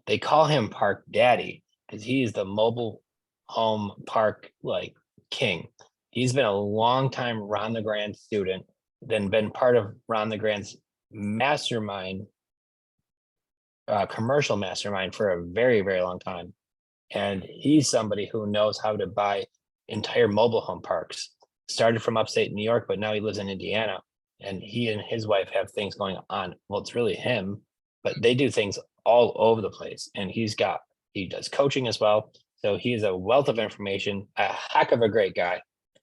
they call him Park Daddy because he is the mobile home park like king. He's been a long time Ron the Grand student, then been part of Ron the Grand's mastermind, commercial mastermind for a very, very long time. And he's somebody who knows how to buy entire mobile home parks. Started from upstate New York, but now he lives in Indiana. And he and his wife have things going on. Well, it's really him, but they do things all over the place. And he does coaching as well. So he's a wealth of information, a heck of a great guy.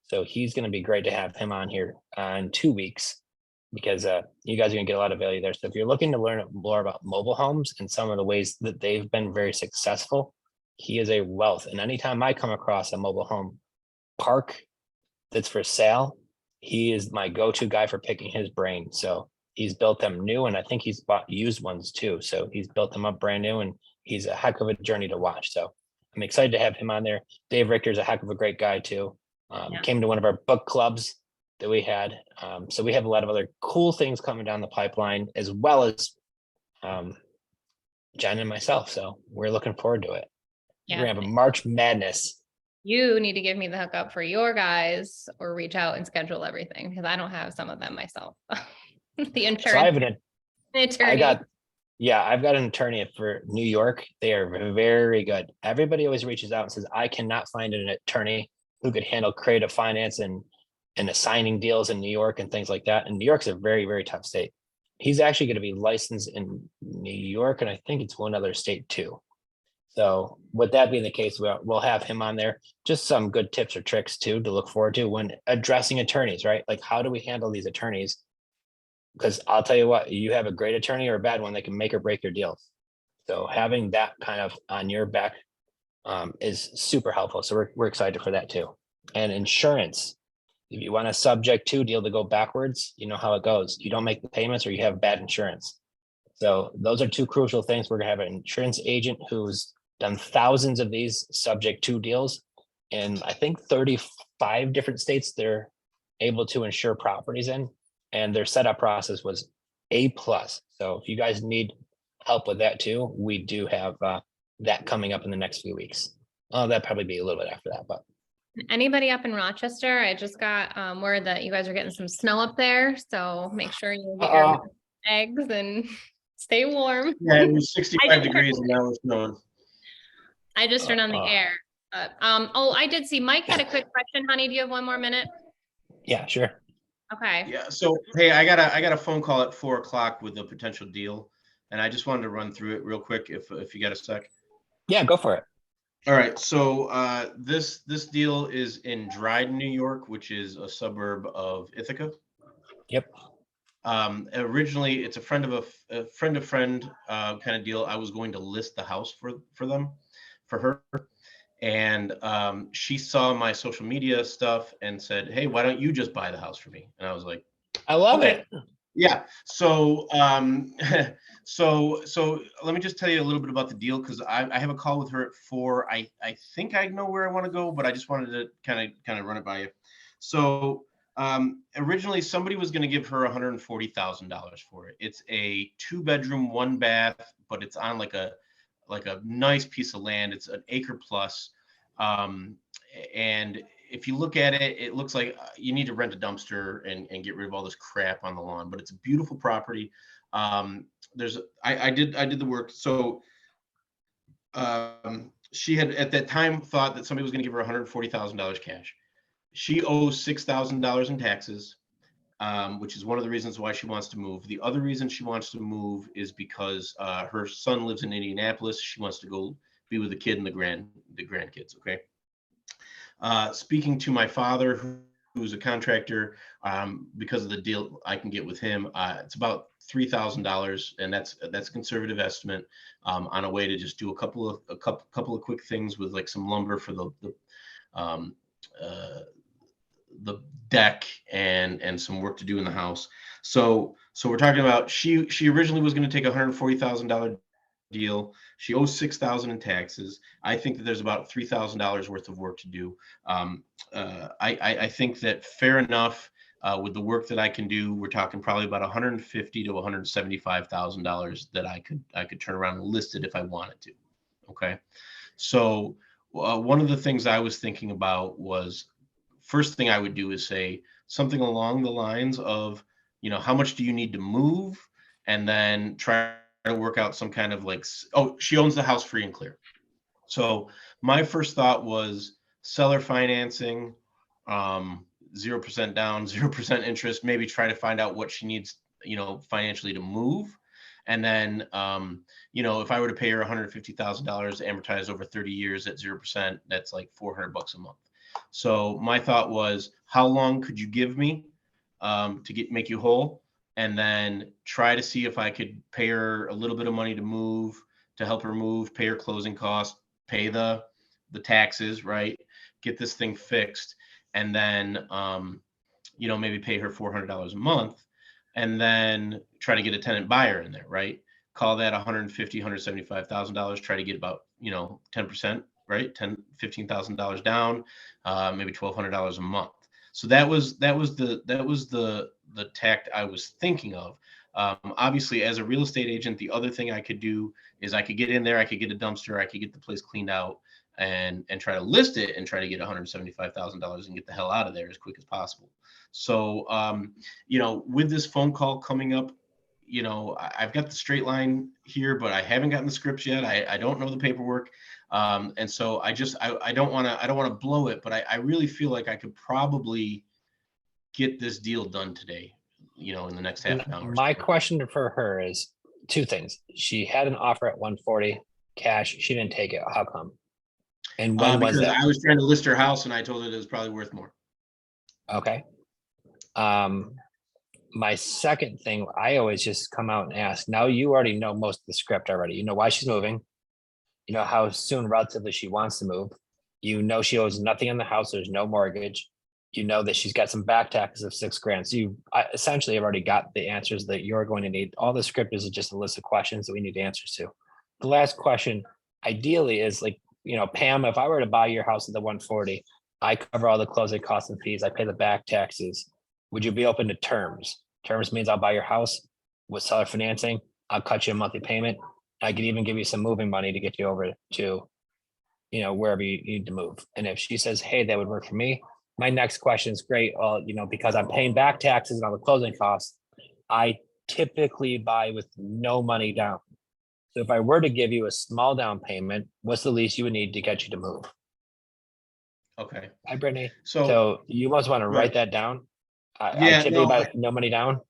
So he's going to be great to have him on here in 2 weeks because you guys are going to get a lot of value there. So if you're looking to learn more about mobile homes and some of the ways that they've been very successful, he is a wealth. And anytime I come across a mobile home park that's for sale, he is my go-to guy for picking his brain. So he's built them new, and I think he's bought used ones too. So he's built them up brand new, and he's a heck of a journey to watch. So I'm excited to have him on there. Dave Richter's a heck of a great guy too. Came to one of our book clubs that we had. So we have a lot of other cool things coming down the pipeline, as well as Jenn and myself. So we're looking forward to it. Yeah. We're gonna have a March Madness. You need to give me the hookup for your guys or reach out and schedule everything because I don't have some of them myself. The insurance. So I have attorney. I've got an attorney for New York. They are very good. Everybody always reaches out and says, I cannot find an attorney who could handle creative finance and assigning deals in New York and things like that. And New York's a very, very tough state. He's actually going to be licensed in New York, and I think it's one other state too. So with that being the case, we'll have him on there. Just some good tips or tricks too to look forward to when addressing attorneys, right? Like, how do we handle these attorneys? Because I'll tell you what, you have a great attorney or a bad one that can make or break your deals. So having that kind of on your back is super helpful. So we're excited for that too. And insurance, if you want a subject to deal to go backwards, you know how it goes. You don't make the payments or you have bad insurance. So those are two crucial things. We're gonna have an insurance agent who's done thousands of these subject to deals. And I think 35 different states they're able to insure properties in, and their setup process was A+. So if you guys need help with that too, we do have that coming up in the next few weeks. That'd probably be a little bit after that, but Anybody up in Rochester? I just got word that you guys are getting some snow up there, so make sure you get your eggs and stay warm. Yeah, it was 65 just- degrees and now it's snowing. I just turned on the air. Oh, I did see Mike had a quick question, honey. Do you have one more minute? yeah, sure. Okay. Yeah, so hey, I got a phone call at 4 o'clock with a potential deal, and I just wanted to run through it real quick if you got a sec. Yeah, go for it. All right, so this deal is in Dryden, New York, which is a suburb of Ithaca. Yep. Originally, it's a friend of a friend kind of deal. I was going to list the house for her, and she saw my social media stuff and said, "Hey, why don't you just buy the house for me?" And I was like, I love okay. it. Yeah. So, so let me just tell you a little bit about the deal, because I have a call with her at 4. I think I know where I want to go, but I just wanted to kind of run it by you. So, originally somebody was going to give her $140,000 for it. It's a 2-bedroom, 1 bath, but it's on like a nice piece of land. It's an acre plus. And if you look at it, it looks like you need to rent a dumpster and get rid of all this crap on the lawn, but it's a beautiful property. I did the work. So she had at that time thought that somebody was going to give her $140,000 cash. She owes $6,000 in taxes, which is one of the reasons why she wants to move. The other reason she wants to move is because her son lives in Indianapolis. She wants to go be with the kid and the grandkids. Okay. Speaking to my father, who's a contractor, because of the deal I can get with him, it's about $3,000, and that's a conservative estimate on a way to just do a couple of quick things with like some lumber for the deck and some work to do in the house. So we're talking about she originally was going to take a $140,000 deal. She owes $6,000 in taxes. I think that there's about $3,000 worth of work to do. I think that fair enough with the work that I can do. We're talking probably about $150,000 to $175,000 that I could turn around and list it if I wanted to. Okay, so one of the things I was thinking about was, first thing I would do is say something along the lines of, how much do you need to move, and then try to work out some kind of like, oh, she owns the house free and clear. So my first thought was seller financing, 0% down, 0% interest, maybe try to find out what she needs, financially to move. And then, if I were to pay her $150,000 amortized over 30 years at 0%, that's like $400 a month. So my thought was, how long could you give me to make you whole? And then try to see if I could pay her a little bit of money to help her move, pay her closing costs, pay the taxes, right? Get this thing fixed. And then, maybe pay her $400 a month, and then try to get a tenant buyer in there, right? Call that $150,000, $175,000, try to get about, 10%, right? $15,000 down, maybe $1,200 a month. So that was the tact I was thinking of. Obviously, as a real estate agent, the other thing I could do is I could get in there, I could get a dumpster, I could get the place cleaned out, and try to list it and try to get $175,000 and get the hell out of there as quick as possible. So, with this phone call coming up, I've got the straight line here, but I haven't gotten the scripts yet. I don't know the paperwork. And so I don't want to blow it, but I really feel like I could probably get this deal done today, in the next half an hour. My question for her is 2 things. She had an offer at 140 cash. She didn't take it. How come? And when was that? I was trying to list her house and I told her it was probably worth more. Okay. My second thing, I always just come out and ask, now you already know most of the script already. You know why she's moving. You know how soon relatively she wants to move. You know she owes nothing on the house. There's no mortgage. You know that she's got some back taxes of $6,000. So you essentially have already got the answers that you're going to need. All the script is just a list of questions that we need answers to. The last question ideally is like, Pam, if I were to buy your house at the 140, I cover all the closing costs and fees. I pay the back taxes. Would you be open to terms? Terms means I'll buy your house with seller financing. I'll cut you a monthly payment. I could even give you some moving money to get you over to, wherever you need to move. And if she says, hey, that would work for me, my next question is great. Because I'm paying back taxes and all the closing costs, I typically buy with no money down. So if I were to give you a small down payment, what's the least you would need to get you to move? Okay. Hi, Brittany. So, So you must want to Right. write that down. I Yeah, typically no, buy with no money down.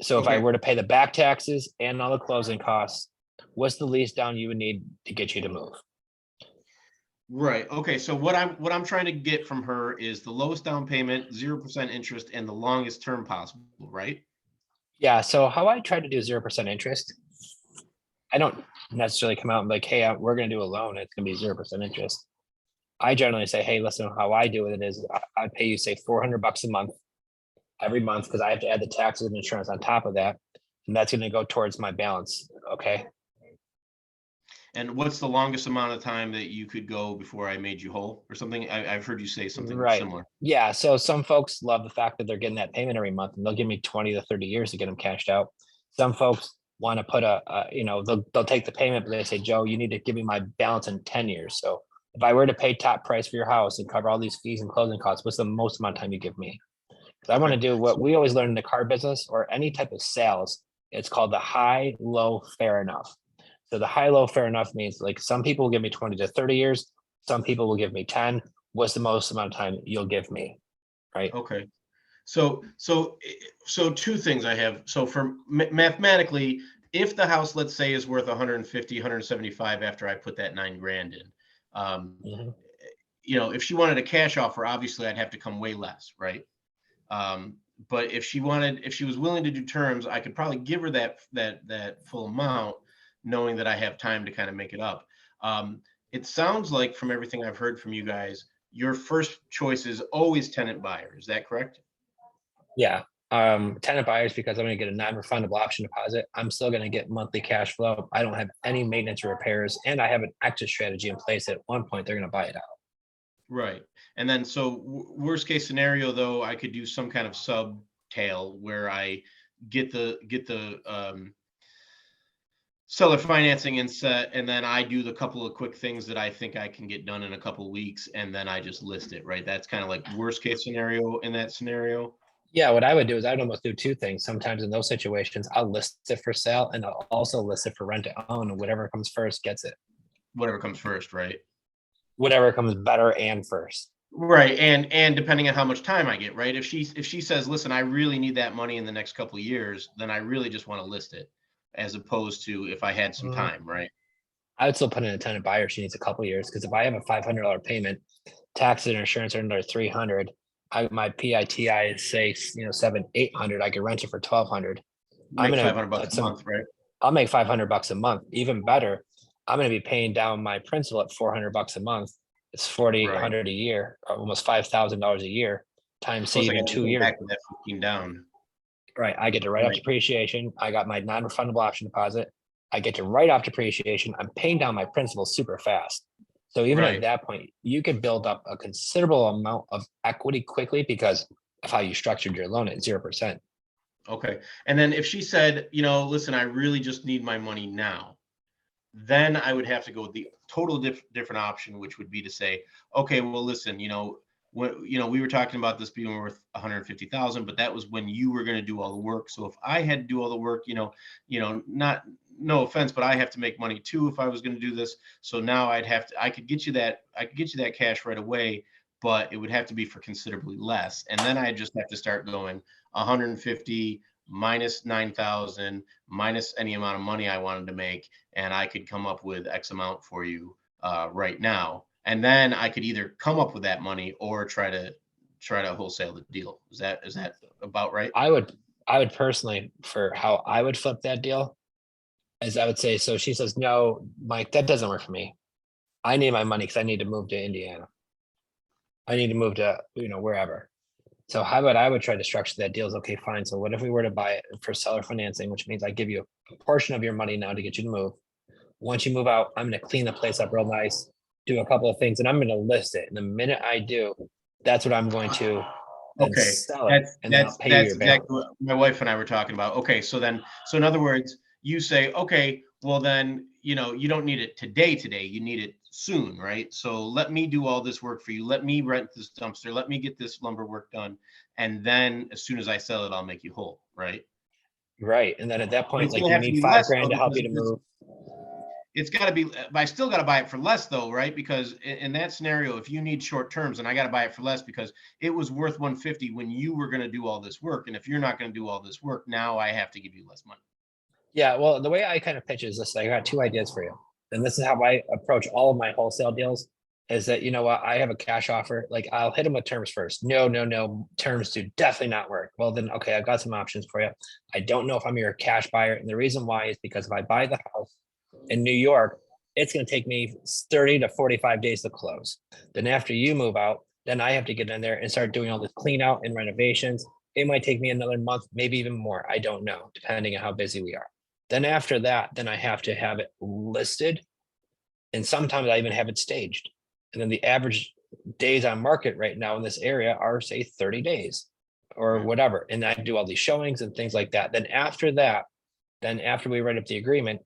So if I Okay. were to pay the back taxes and all the closing costs, what's the least down you would need to get you to move? right. Okay. So what I'm trying to get from her is the lowest down payment, 0% interest, and the longest term possible, right? Yeah. So how I try to do 0% interest, I don't necessarily come out and be like, hey, we're going to do a loan. It's going to be 0% interest. I generally say, hey, listen, how I do it is I pay you say $400 a month every month because I have to add the taxes and insurance on top of that. And that's going to go towards my balance. Okay. And what's the longest amount of time that you could go before I made you whole or something? I've heard you say something Right. similar. Yeah. So some folks love the fact that they're getting that payment every month and they'll give me 20 to 30 years to get them cashed out. Some folks want to put they'll take the payment, but they say, Joe, you need to give me my balance in 10 years. So if I were to pay top price for your house and cover all these fees and closing costs, what's the most amount of time you give me? Because I want to Okay. do what we always learn in the car business or any type of sales. It's called the high, low, fair enough. So the high, low, fair enough means like some people will give me 20 to 30 years. Some people will give me 10. What's the most amount of time you'll give me? Right. Okay. So two things I have. So for mathematically, if the house, let's say, is worth 150, 175 after I put that $9,000 in, Mhm. if she wanted a cash offer, obviously I'd have to come way less, right? But if she was willing to do terms, I could probably give her that full amount, knowing that I have time to kind of make it up. It sounds like from everything I've heard from you guys, your first choice is always tenant buyer. Is that correct? Yeah. Tenant buyers, because I'm going to get a non-refundable option deposit. I'm still going to get monthly cash flow. I don't have any maintenance or repairs, and I have an exit strategy in place. At one point, they're going to buy it out. Right. And then, so worst case scenario, though, I could do some kind of sub tail where I get the seller financing and set, and then I do the couple of quick things that I think I can get done in a couple of weeks, and then I just list it, right? That's kind of like worst case scenario in that scenario. Yeah, what I would do is I'd almost do two things. Sometimes in those situations, I'll list it for sale and I'll also list it for rent to own. And whatever comes first gets it. Whatever comes first, right? Whatever comes better and first. Right. And depending on how much time I get, right? If she says, listen, I really need that money in the next couple of years, then I really just want to list it, as opposed to if I had some time, right? I would still put in a tenant buyer if she needs a couple years, because if I have a $500 payment, taxes and insurance are another 300. My PITI is say 700-800. I could rent it for 1,200. I'm Make gonna $500 a month, right? I'll make $500 a month. Even better, I'm gonna be paying down my principal at $400 a month. It's Right. $4,800 a year, almost $5,000 a year. Times Plus I even got to 2 go years. back to that 15 down. Right. I get to write off Right. depreciation. I got my non-refundable option deposit. I get to write off depreciation. I'm paying down my principal super fast. So even Right. at that point, you can build up a considerable amount of equity quickly because of how you structured your loan at 0%. Okay. And then if she said, listen, I really just need my money now, then I would have to go with the total different option, which would be to say, okay, well, listen, we were talking about this being worth 150,000, but that was when you were going to do all the work. So if I had to do all the work, no offense, but I have to make money too if I was going to do this. So now I could get you that cash right away, but it would have to be for considerably less. And then I just have to start going 150 minus 9,000 minus any amount of money I wanted to make, and I could come up with X amount for you right now. And then I could either come up with that money or try to wholesale the deal. Is that about right? I would personally, for how I would flip that deal, is I would say, so she says, no, Mike, that doesn't work for me. I need my money because I need to move to Indiana. I need to move to, wherever. So how about I would try to structure that deal is okay, fine. So what if we were to buy it for seller financing, which means I give you a portion of your money now to get you to move. Once you move out, I'm going to clean the place up real nice, do a couple of things, and I'm going to list it. And the minute I do, that's what I'm going to then Okay, sell it, and then I'll pay you that's your balance. exactly what my wife and I were talking about. Okay, so in other words, you say, okay, well then, you don't need it today, you need it soon, right? So let me do all this work for you. Let me rent this dumpster. Let me get this lumber work done. And then as soon as I sell it, I'll make you whole, right? Right. And then at that But point, it's like gonna you have to need be $5 less grand though, to help you because to move. it's got to be, but I still got to buy it for less though, right? Because in that scenario, if you need short terms, and I got to buy it for less because it was worth 150 when you were going to do all this work. And if you're not going to do all this work, now I have to give you less money. Yeah, well, the way I kind of pitch is this, I got two ideas for you. And this is how I approach all of my wholesale deals is that, you know what, I have a cash offer. Like I'll hit them with terms first. No, terms do definitely not work. Well, then, okay, I've got some options for you. I don't know if I'm your cash buyer. And the reason why is because if I buy the house in New York, it's going to take me 30 to 45 days to close. Then after you move out, then I have to get in there and start doing all this clean out and renovations. It might take me another month, maybe even more. I don't know, depending on how busy we are. Then after that, then I have to have it listed. And sometimes I even have it staged. And then the average days on market right now in this area are say 30 days or whatever. And I do all these showings and things like that. Then after that, then after we write up the agreement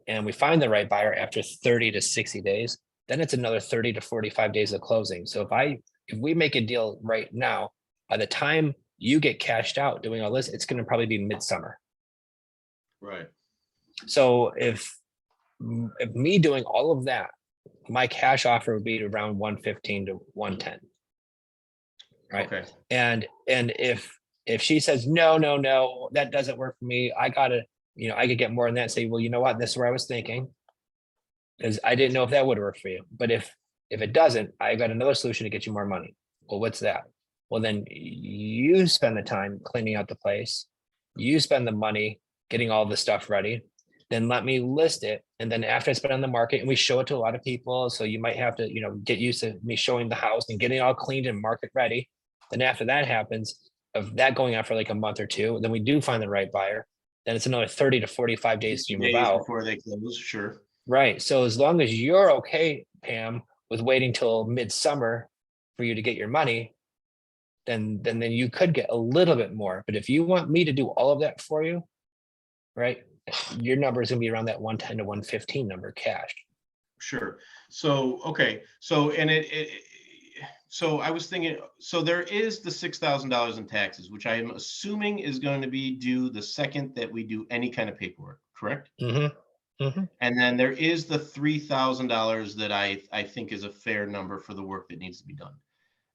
and we find the right buyer after 30 to 60 days, then it's another 30 to 45 days of closing. So if we make a deal right now, by the time you get cashed out doing all this, it's going to probably be midsummer. Right. So if me doing all of that, my cash offer would be around 115 to 110. Right. Okay. And if she says, no, that doesn't work for me, I gotta, I could get more than that and say, well, you know what, this is where I was thinking. Because I didn't know if that would work for you. But if it doesn't, I got another solution to get you more money. Well, what's that? Well, then you spend the time cleaning out the place. You spend the money getting all the stuff ready. Then let me list it. And then after it's been on the market and we show it to a lot of people, so you might have to, get used to me showing the house and getting it all cleaned and market ready. Then after that happens, of that going on for like a month or two, then we do find the right buyer. Then it's another 30 to 45 days to move out before they close. Sure. Right. So as long as you're okay, Pam, with waiting till midsummer for you to get your money, then you could get a little bit more. But if you want me to do all of that for you, right, your number is gonna be around that 110 to 115 number cash. Sure. So, okay. So, and so I was thinking, so there is the $6,000 in taxes, which I am assuming is going to be due the second that we do any kind of paperwork, correct? Mm-hmm. Mm-hmm. And then there is the $3,000 that I think is a fair number for the work that needs to be done.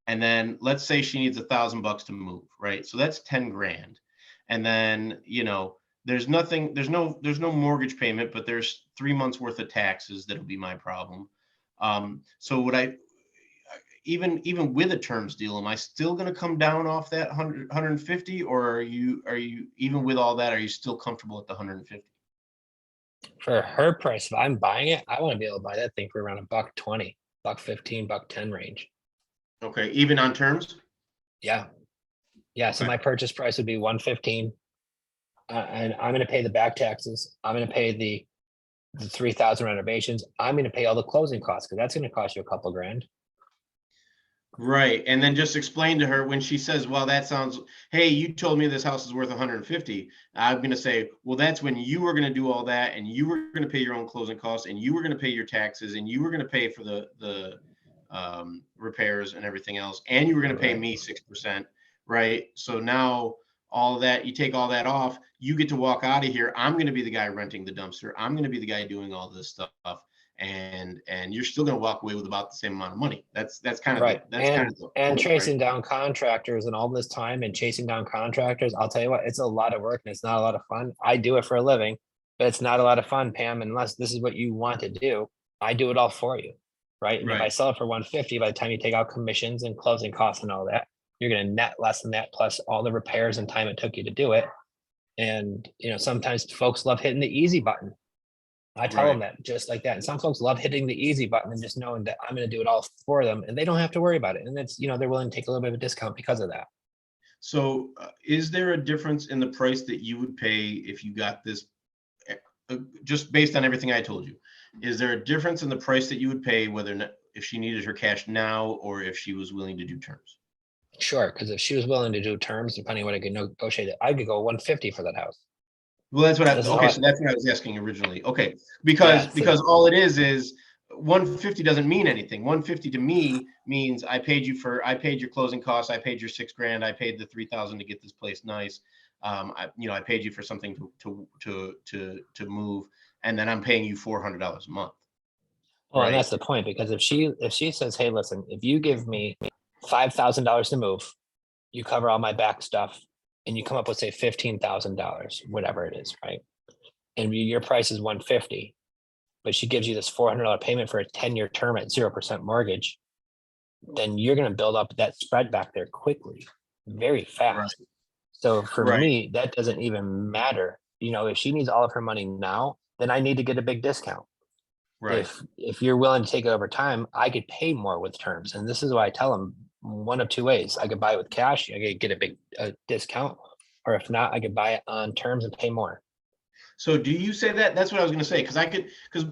And then let's say she needs $1,000 to move, right? So that's 10 grand. And then, there's no mortgage payment, but there's 3 months worth of taxes. That'll be my problem. So would I, even with a terms deal, am I still going to come down off that 150, or are you even with all that, are you still comfortable at the 150? For her price, if I'm buying it, I want to be able to buy that thing for around $120, $115, $110 range. Okay, even on terms? Yeah. So Okay. my purchase price would be 115. And I'm going to pay the back taxes. I'm going to pay the 3,000 renovations. I'm going to pay all the closing costs because that's going to cost you a couple grand. Right. And then just explain to her when she says, well, that sounds, hey, you told me this house is worth 150. I'm going to say, well, that's when you were going to do all that. And you were going to pay your own closing costs, and you were going to pay your taxes, and you were going to pay for the repairs and everything else. And you were going to pay me 6%. Right. So now all that, you take all that off, you get to walk out of here. I'm going to be the guy renting the dumpster. I'm going to be the guy doing all this stuff. And you're still going to walk away with about the same amount of money. That's kind of right. And chasing down contractors and all this time and chasing down contractors. I'll tell you what, it's a lot of work and it's not a lot of fun. I do it for a living, but it's not a lot of fun, Pam, unless this is what you want to do. I do it all for you. Right. And if I sell it for 150, by the time you take out commissions and closing costs and all that, you're going to net less than that, plus all the repairs and time it took you to do it. And, sometimes folks love hitting the easy button. I tell them Right. that just like that. And some folks love hitting the easy button and just knowing that I'm going to do it all for them and they don't have to worry about it. And that's, they're willing to take a little bit of a discount because of that. So is there a difference in the price that you would pay if you got this, just based on everything I told you? Is there a difference in the price that you would pay whether or not, if she needed her cash now or if she was willing to do terms? Sure. Because if she was willing to do terms, depending on what I could negotiate, I could go 150 for that house. Well, that's what This is okay, how so that's what I was asking originally. Okay, because all it is 150 doesn't mean anything. 150 to me means I paid your closing costs, I paid your $6,000, I paid the 3,000 to get this place nice. I paid you for something to move, and then I'm paying you $400 a month. Well, and Right. that's the point, because if she says, hey, listen, if you give me $5,000 to move, you cover all my back stuff, and you come up with say $15,000, whatever it is, right? And your price is 150, but she gives you this $400 payment for a 10-year term at 0% mortgage, then you're going to build up that spread back there quickly, very fast. So for Right. me, that doesn't even matter. If she needs all of her money now, then I need to get a big discount. Right. If you're willing to take it over time, I could pay more with terms. And this is why I tell them one of two ways. I could buy it with cash, I could get a big discount, or if not, I could buy it on terms and pay more. So do you say that? That's what I was going to say, because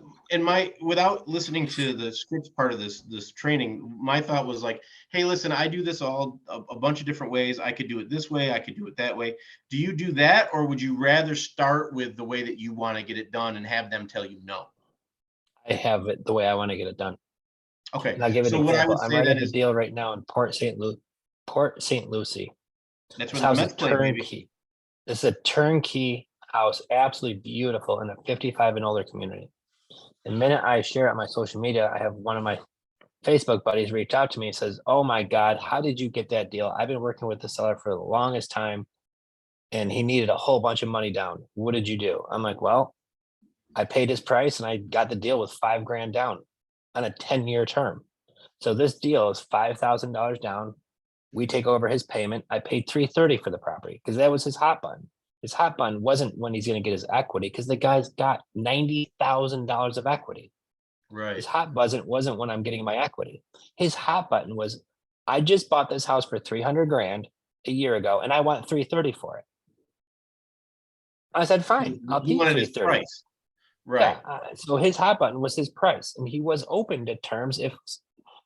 without listening to the scripts part of this training, my thought was like, hey, listen, I do this all a bunch of different ways. I could do it this way, I could do it that way. Do you do that, or would you rather start with the way that you want to get it done and have them tell you no? I have it the way I want to get it done. Okay. And I'll give you So an what I example. would I'm say right then at the is deal right now in Port St. Lucie. that's This where the house is Mets play, baby. turnkey. This is a turnkey house, absolutely beautiful in a 55 and older community. The minute I share it on my social media, I have one of my Facebook buddies reach out to me and says, oh my God, how did you get that deal? I've been working with the seller for the longest time and he needed a whole bunch of money down. What did you do? I'm like, well, I paid his price and I got the deal with $5,000 down on a 10-year term. So this deal is $5,000 down. We take over his payment. I paid $330 for the property because that was his hot button. His hot button wasn't when he's going to get his equity, because the guy's got $90,000 of equity. Right. His hot button wasn't when I'm getting my equity. His hot button was, I just bought this house for $300,000 a year ago, and I want $330 for it. I said, fine, I'll pay You you wanted his $330. price. Right. Yeah. So his hot button was his price, and he was open to terms if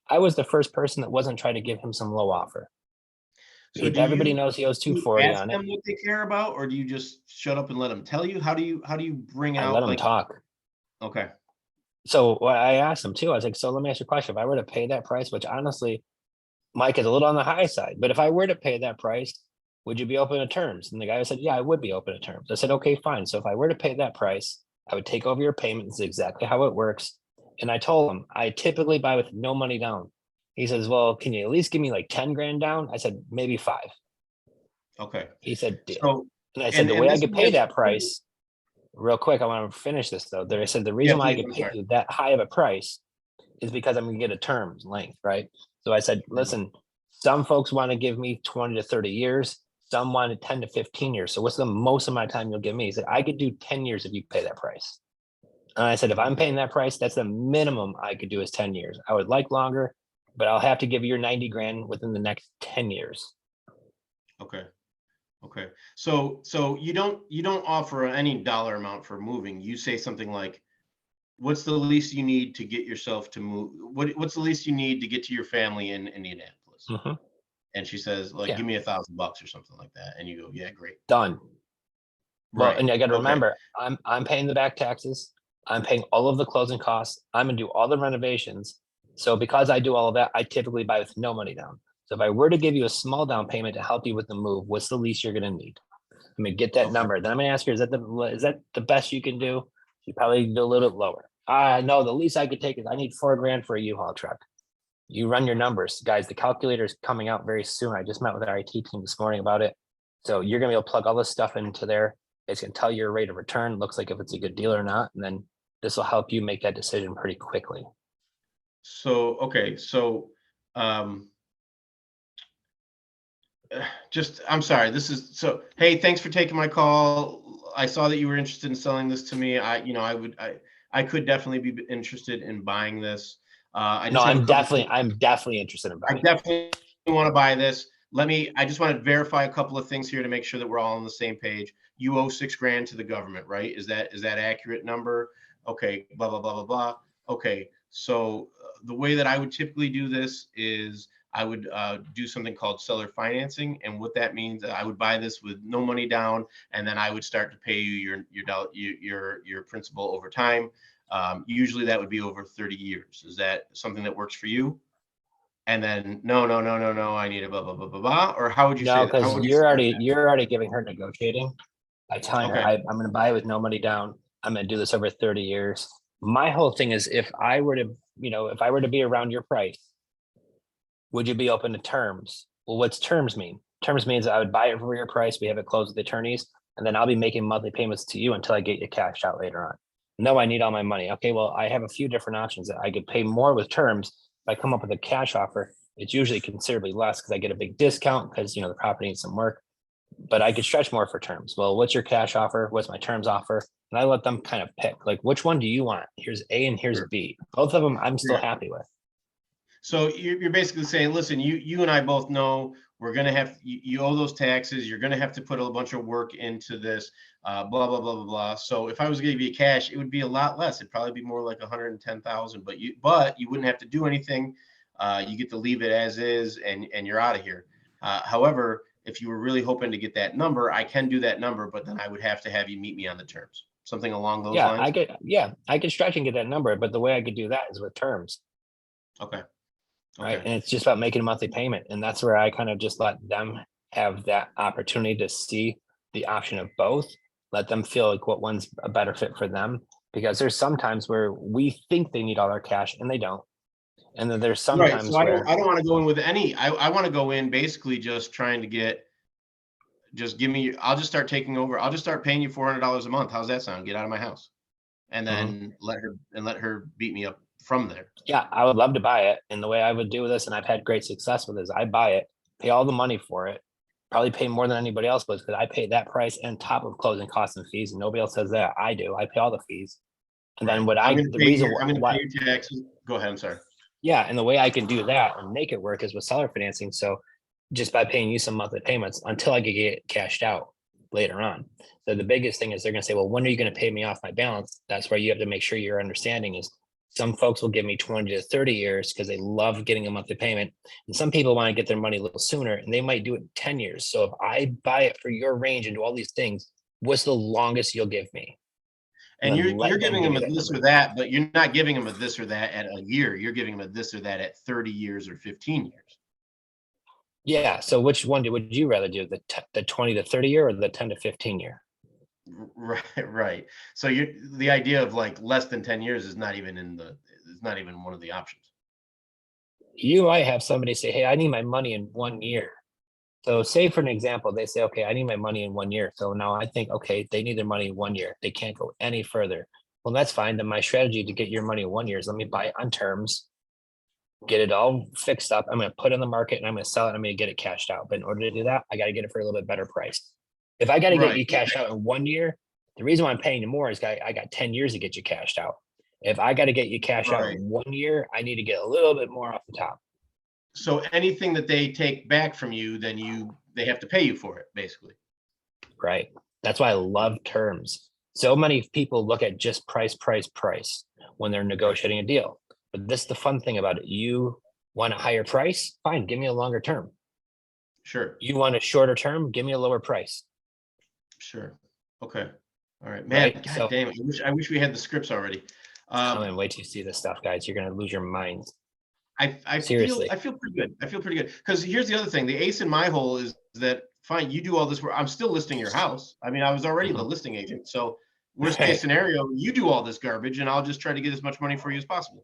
I was the first person that wasn't trying to give him some low offer. So Everybody knows he owes do you 240 ask on it. them what they care about, or do you just shut up and let them tell you? How do you bring I out let him like, talk. okay. So what I asked him too, I was like, so let me ask you a question. If I were to pay that price, which honestly, Mike is a little on the high side, but if I were to pay that price, would you be open to terms? And the guy said, yeah, I would be open to terms. I said, okay, fine. So if I were to pay that price, I would take over your payment. This is exactly how it works. And I told him, I typically buy with no money down. He says, well, can you at least give me like 10,000 down? I said, maybe 5. Okay. He said, deal. So, And I said, the and way I this could is pay what, that price, real quick, I want to finish this though. I said, the yeah, reason why I please, could I'm pay sorry. you that high of a price is because I'm going to get a term length, right? So I said, listen, some folks want to give me 20 to 30 years. Some wanted 10 to 15 years. So what's the most of my time you'll give me? He said, I could do 10 years if you pay that price. And I said, if I'm paying that price, that's the minimum I could do is 10 years. I would like longer, but I'll have to give you your 90,000 within the next 10 years. Okay. Okay. So you don't offer any dollar amount for moving. You say something like, what's the least you need to get yourself to move? What's the least you need to get to your family in Indianapolis? Mm-hmm. And she says, like, give me $1,000 or something like that. And you go, yeah, great. Done. Well, Right. and I got to remember, I'm paying the back taxes. I'm paying all of the closing costs. I'm going to do all the renovations. So because I do all of that, I typically buy with no money down. So if I were to give you a small down payment to help you with the move, what's the least you're going to need? I mean, get that Okay. number. Then I'm going to ask her, is that the best you can do? You probably do a little bit lower. No, the least I could take is I need $4,000 for a U-Haul truck. You run your numbers, guys. The calculator is coming out very soon. I just met with our IT team this morning about it. So you're going to be able to plug all this stuff into there. It's going to tell your rate of return. Looks like if it's a good deal or not. And then this will help you make that decision pretty quickly. So, okay. So, I'm sorry. Hey, thanks for taking my call. I saw that you were interested in selling this to me. I could definitely be interested in buying this. I No, just have a I'm couple. definitely interested in I buying. definitely want to buy this. I just want to verify a couple of things here to make sure that we're all on the same page. You owe $6,000 to the government, right? Is that accurate number? Okay, blah, blah, blah, blah, blah. Okay, so the way that I would typically do this is I would do something called seller financing. And what that means, I would buy this with no money down, and then I would start to pay you your principal over time. Usually that would be over 30 years. Is that something that works for you? And then no, I need a blah blah blah blah blah. Or how would you No, say that? How because would you you're start already giving her negotiating by telling her, Okay. I'm going to buy it with no money down. I'm going to do this over 30 years. My whole thing is if I were to, if I were to be around your price, would you be open to terms? Well, what's terms mean? Terms means I would buy it for your price. We have it closed with the attorneys, and then I'll be making monthly payments to you until I get you cashed out later on. No, I need all my money. Okay, well, I have a few different options that I could pay more with terms. If I come up with a cash offer, it's usually considerably less because I get a big discount because the property needs some work. But I could stretch more for terms. Well, what's your cash offer? What's my terms offer? And I let them kind of pick, like, which one do you want? Here's A and here's Sure. B. Both of them I'm still Yeah. happy with. So you're basically saying, listen, you and I both know we're gonna have you owe those taxes. You're gonna have to put a bunch of work into this. Blah blah blah blah blah. So if I was gonna give you cash, it would be a lot less. It'd probably be more like 110,000. But you wouldn't have to do anything. You get to leave it as is, and you're out of here. However, if you were really hoping to get that number, I can do that number, but then I would have to have you meet me on the terms. Something along those Yeah, lines. I could stretch and get that number, but the way I could do that is with terms. Okay. Right. And it's just about making a monthly payment. And that's where I kind of just let them have that opportunity to see the option of both, let them feel like what one's a better fit for them. Because there's sometimes where we think they need all our cash and they don't. And then there's Right. sometimes So I where don't want to go in with any. I want to go in basically just trying to get. Just give me. I'll just start taking over. I'll just start paying you $400 a month. How's that sound? Get out of my house, and then let her beat me up from there. yeah, I would love to buy it. And the way I would do this, and I've had great success with this, I buy it, pay all the money for it, probably pay more than anybody else does because I pay that price on top of closing costs and fees. And nobody else says that. I do. I pay all the fees. And then what I'm going to pay why your taxes. Go ahead. I'm sorry. yeah, and the way I can do that and make it work is with seller financing. So just by paying you some monthly payments until I can get cashed out later on. So the biggest thing is they're going to say, well, when are you going to pay me off my balance? That's where you have to make sure your understanding is some folks will give me 20 to 30 years because they love getting a monthly payment. And some people want to get their money a little sooner and they might do it in 10 years. So if I buy it for your range and do all these things, what's the longest you'll give me? And you're giving them a this number. or that, but you're not giving them a this or that at a year. You're giving them a this or that at 30 years or 15 years. Yeah. So which one would you rather do, the 20 to 30 year or the 10 to 15 year? Right. So the idea of like less than 10 years is not even one of the options. You might have somebody say, hey, I need my money in 1 year. So say for an example, they say, okay, I need my money in 1 year. So now I think, okay, they need their money in 1 year. They can't go any further. Well, that's fine. Then my strategy to get your money in 1 year is let me buy it on terms, get it all fixed up. I'm going to put it in the market and I'm going to sell it. I'm going to get it cashed out. But in order to do that, I got to get it for a little bit better price. If I got to get you cashed out in 1 year, the reason why I'm paying you more is I got 10 years to get you cashed out. If I got to get you cashed out in 1 year, I need to get a little bit more off the top. So anything that they take back from you, then they have to pay you for it, basically. Right. That's why I love terms. So many people look at just price when they're negotiating a deal. But this is the fun thing about it. You want a higher price? Fine, give me a longer term. Sure. You want a shorter term? Give me a lower price. Sure. Okay. All right, man. Right? God damn it. I wish we had the scripts already. I'm gonna wait till you see this stuff, guys. You're gonna lose your minds. I Seriously. feel pretty good. I feel pretty good. Because here's the other thing. The ace in my hole is that fine, you do all this work. I'm still listing your house. I mean, I was already the listing agent. So worst case scenario, you do all this garbage and I'll just try to get as much money for you as possible.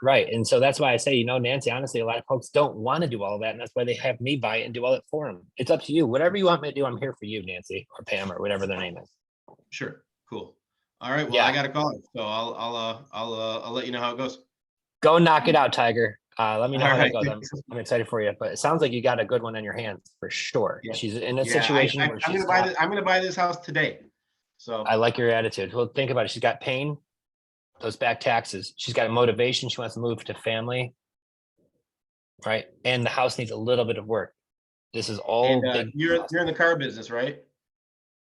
Right. And so that's why I say, Nancy, honestly, a lot of folks don't want to do all of that. And that's why they have me buy it and do all it for them. It's up to you. Whatever you want me to do, I'm here for you, Nancy or Pam or whatever their name is. Sure. Cool. All right. Well, Yeah. I got to call it. So I'll let you know how it goes. Go knock it out, Tiger. Let me know All how right. that goes. I'm excited for you, but it sounds like you got a good one in your hands for sure. Yeah. She's in a situation where I'm going to buy this house today. So I like your attitude. Well, think about it. She's got pain. those back taxes. She's got a motivation. She wants to move to family. Right. And the house needs a little bit of work. This is all And big. you're in the car business, right?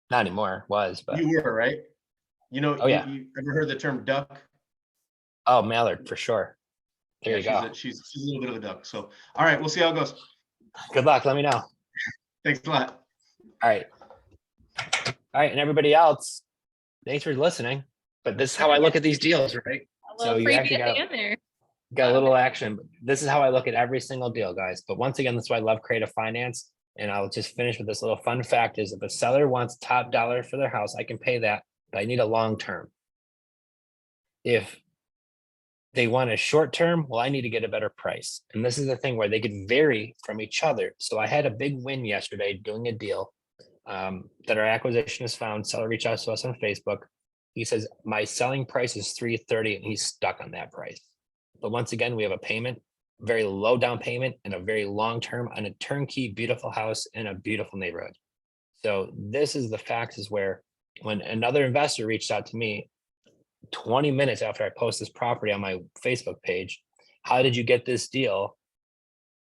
Not anymore, was, but You were, right? You know, Oh, yeah. you ever heard the term duck? oh, Mallard for sure. There you go. She's a little bit of a duck. So, all right, we'll see how it goes. Good luck. Let me know. Thanks a lot. All right. All right. And everybody else, thanks for listening. But this is how I look at these deals, right? A So little you freebie actually at the end there. got a little action. But this is how I look at every single deal, guys. But once again, that's why I love creative finance. And I'll just finish with this little fun fact is if a seller wants top dollar for their house, I can pay that, but I need a long term. If they want a short term, well, I need to get a better price. And this is the thing where they could vary from each other. So I had a big win yesterday doing a deal that our acquisitionist found. Seller reached out to us on Facebook. He says, my selling price is $330 and he's stuck on that price. But once again, we have a payment, very low down payment and a very long term on a turnkey, beautiful house in a beautiful neighborhood. So this is the facts is where when another investor reached out to me 20 minutes after I post this property on my Facebook page, how did you get this deal?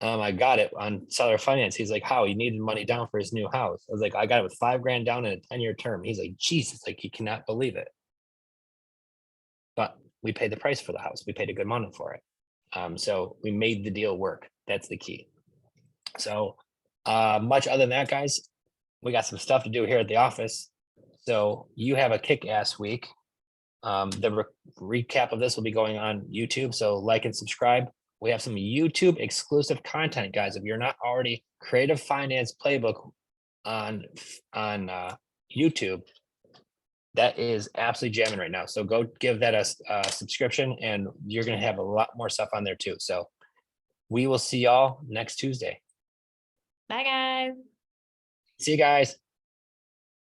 I got it on seller finance. He's like, how he needed money down for his new house. I was like, I got it with $5,000 down in a 10-year term. He's like, Jesus, like he cannot believe it. But we paid the price for the house. We paid a good money for it. So we made the deal work. That's the key. So much other than that, guys, we got some stuff to do here at the office. So you have a kick-ass week. The recap of this will be going on YouTube. So like and subscribe. We have some YouTube exclusive content, guys. If you're not already Creative Finance Playbook on YouTube, that is absolutely jamming right now. So go give that a subscription and you're going to have a lot more stuff on there too. So we will see y'all next Tuesday. Bye, guys. See you guys.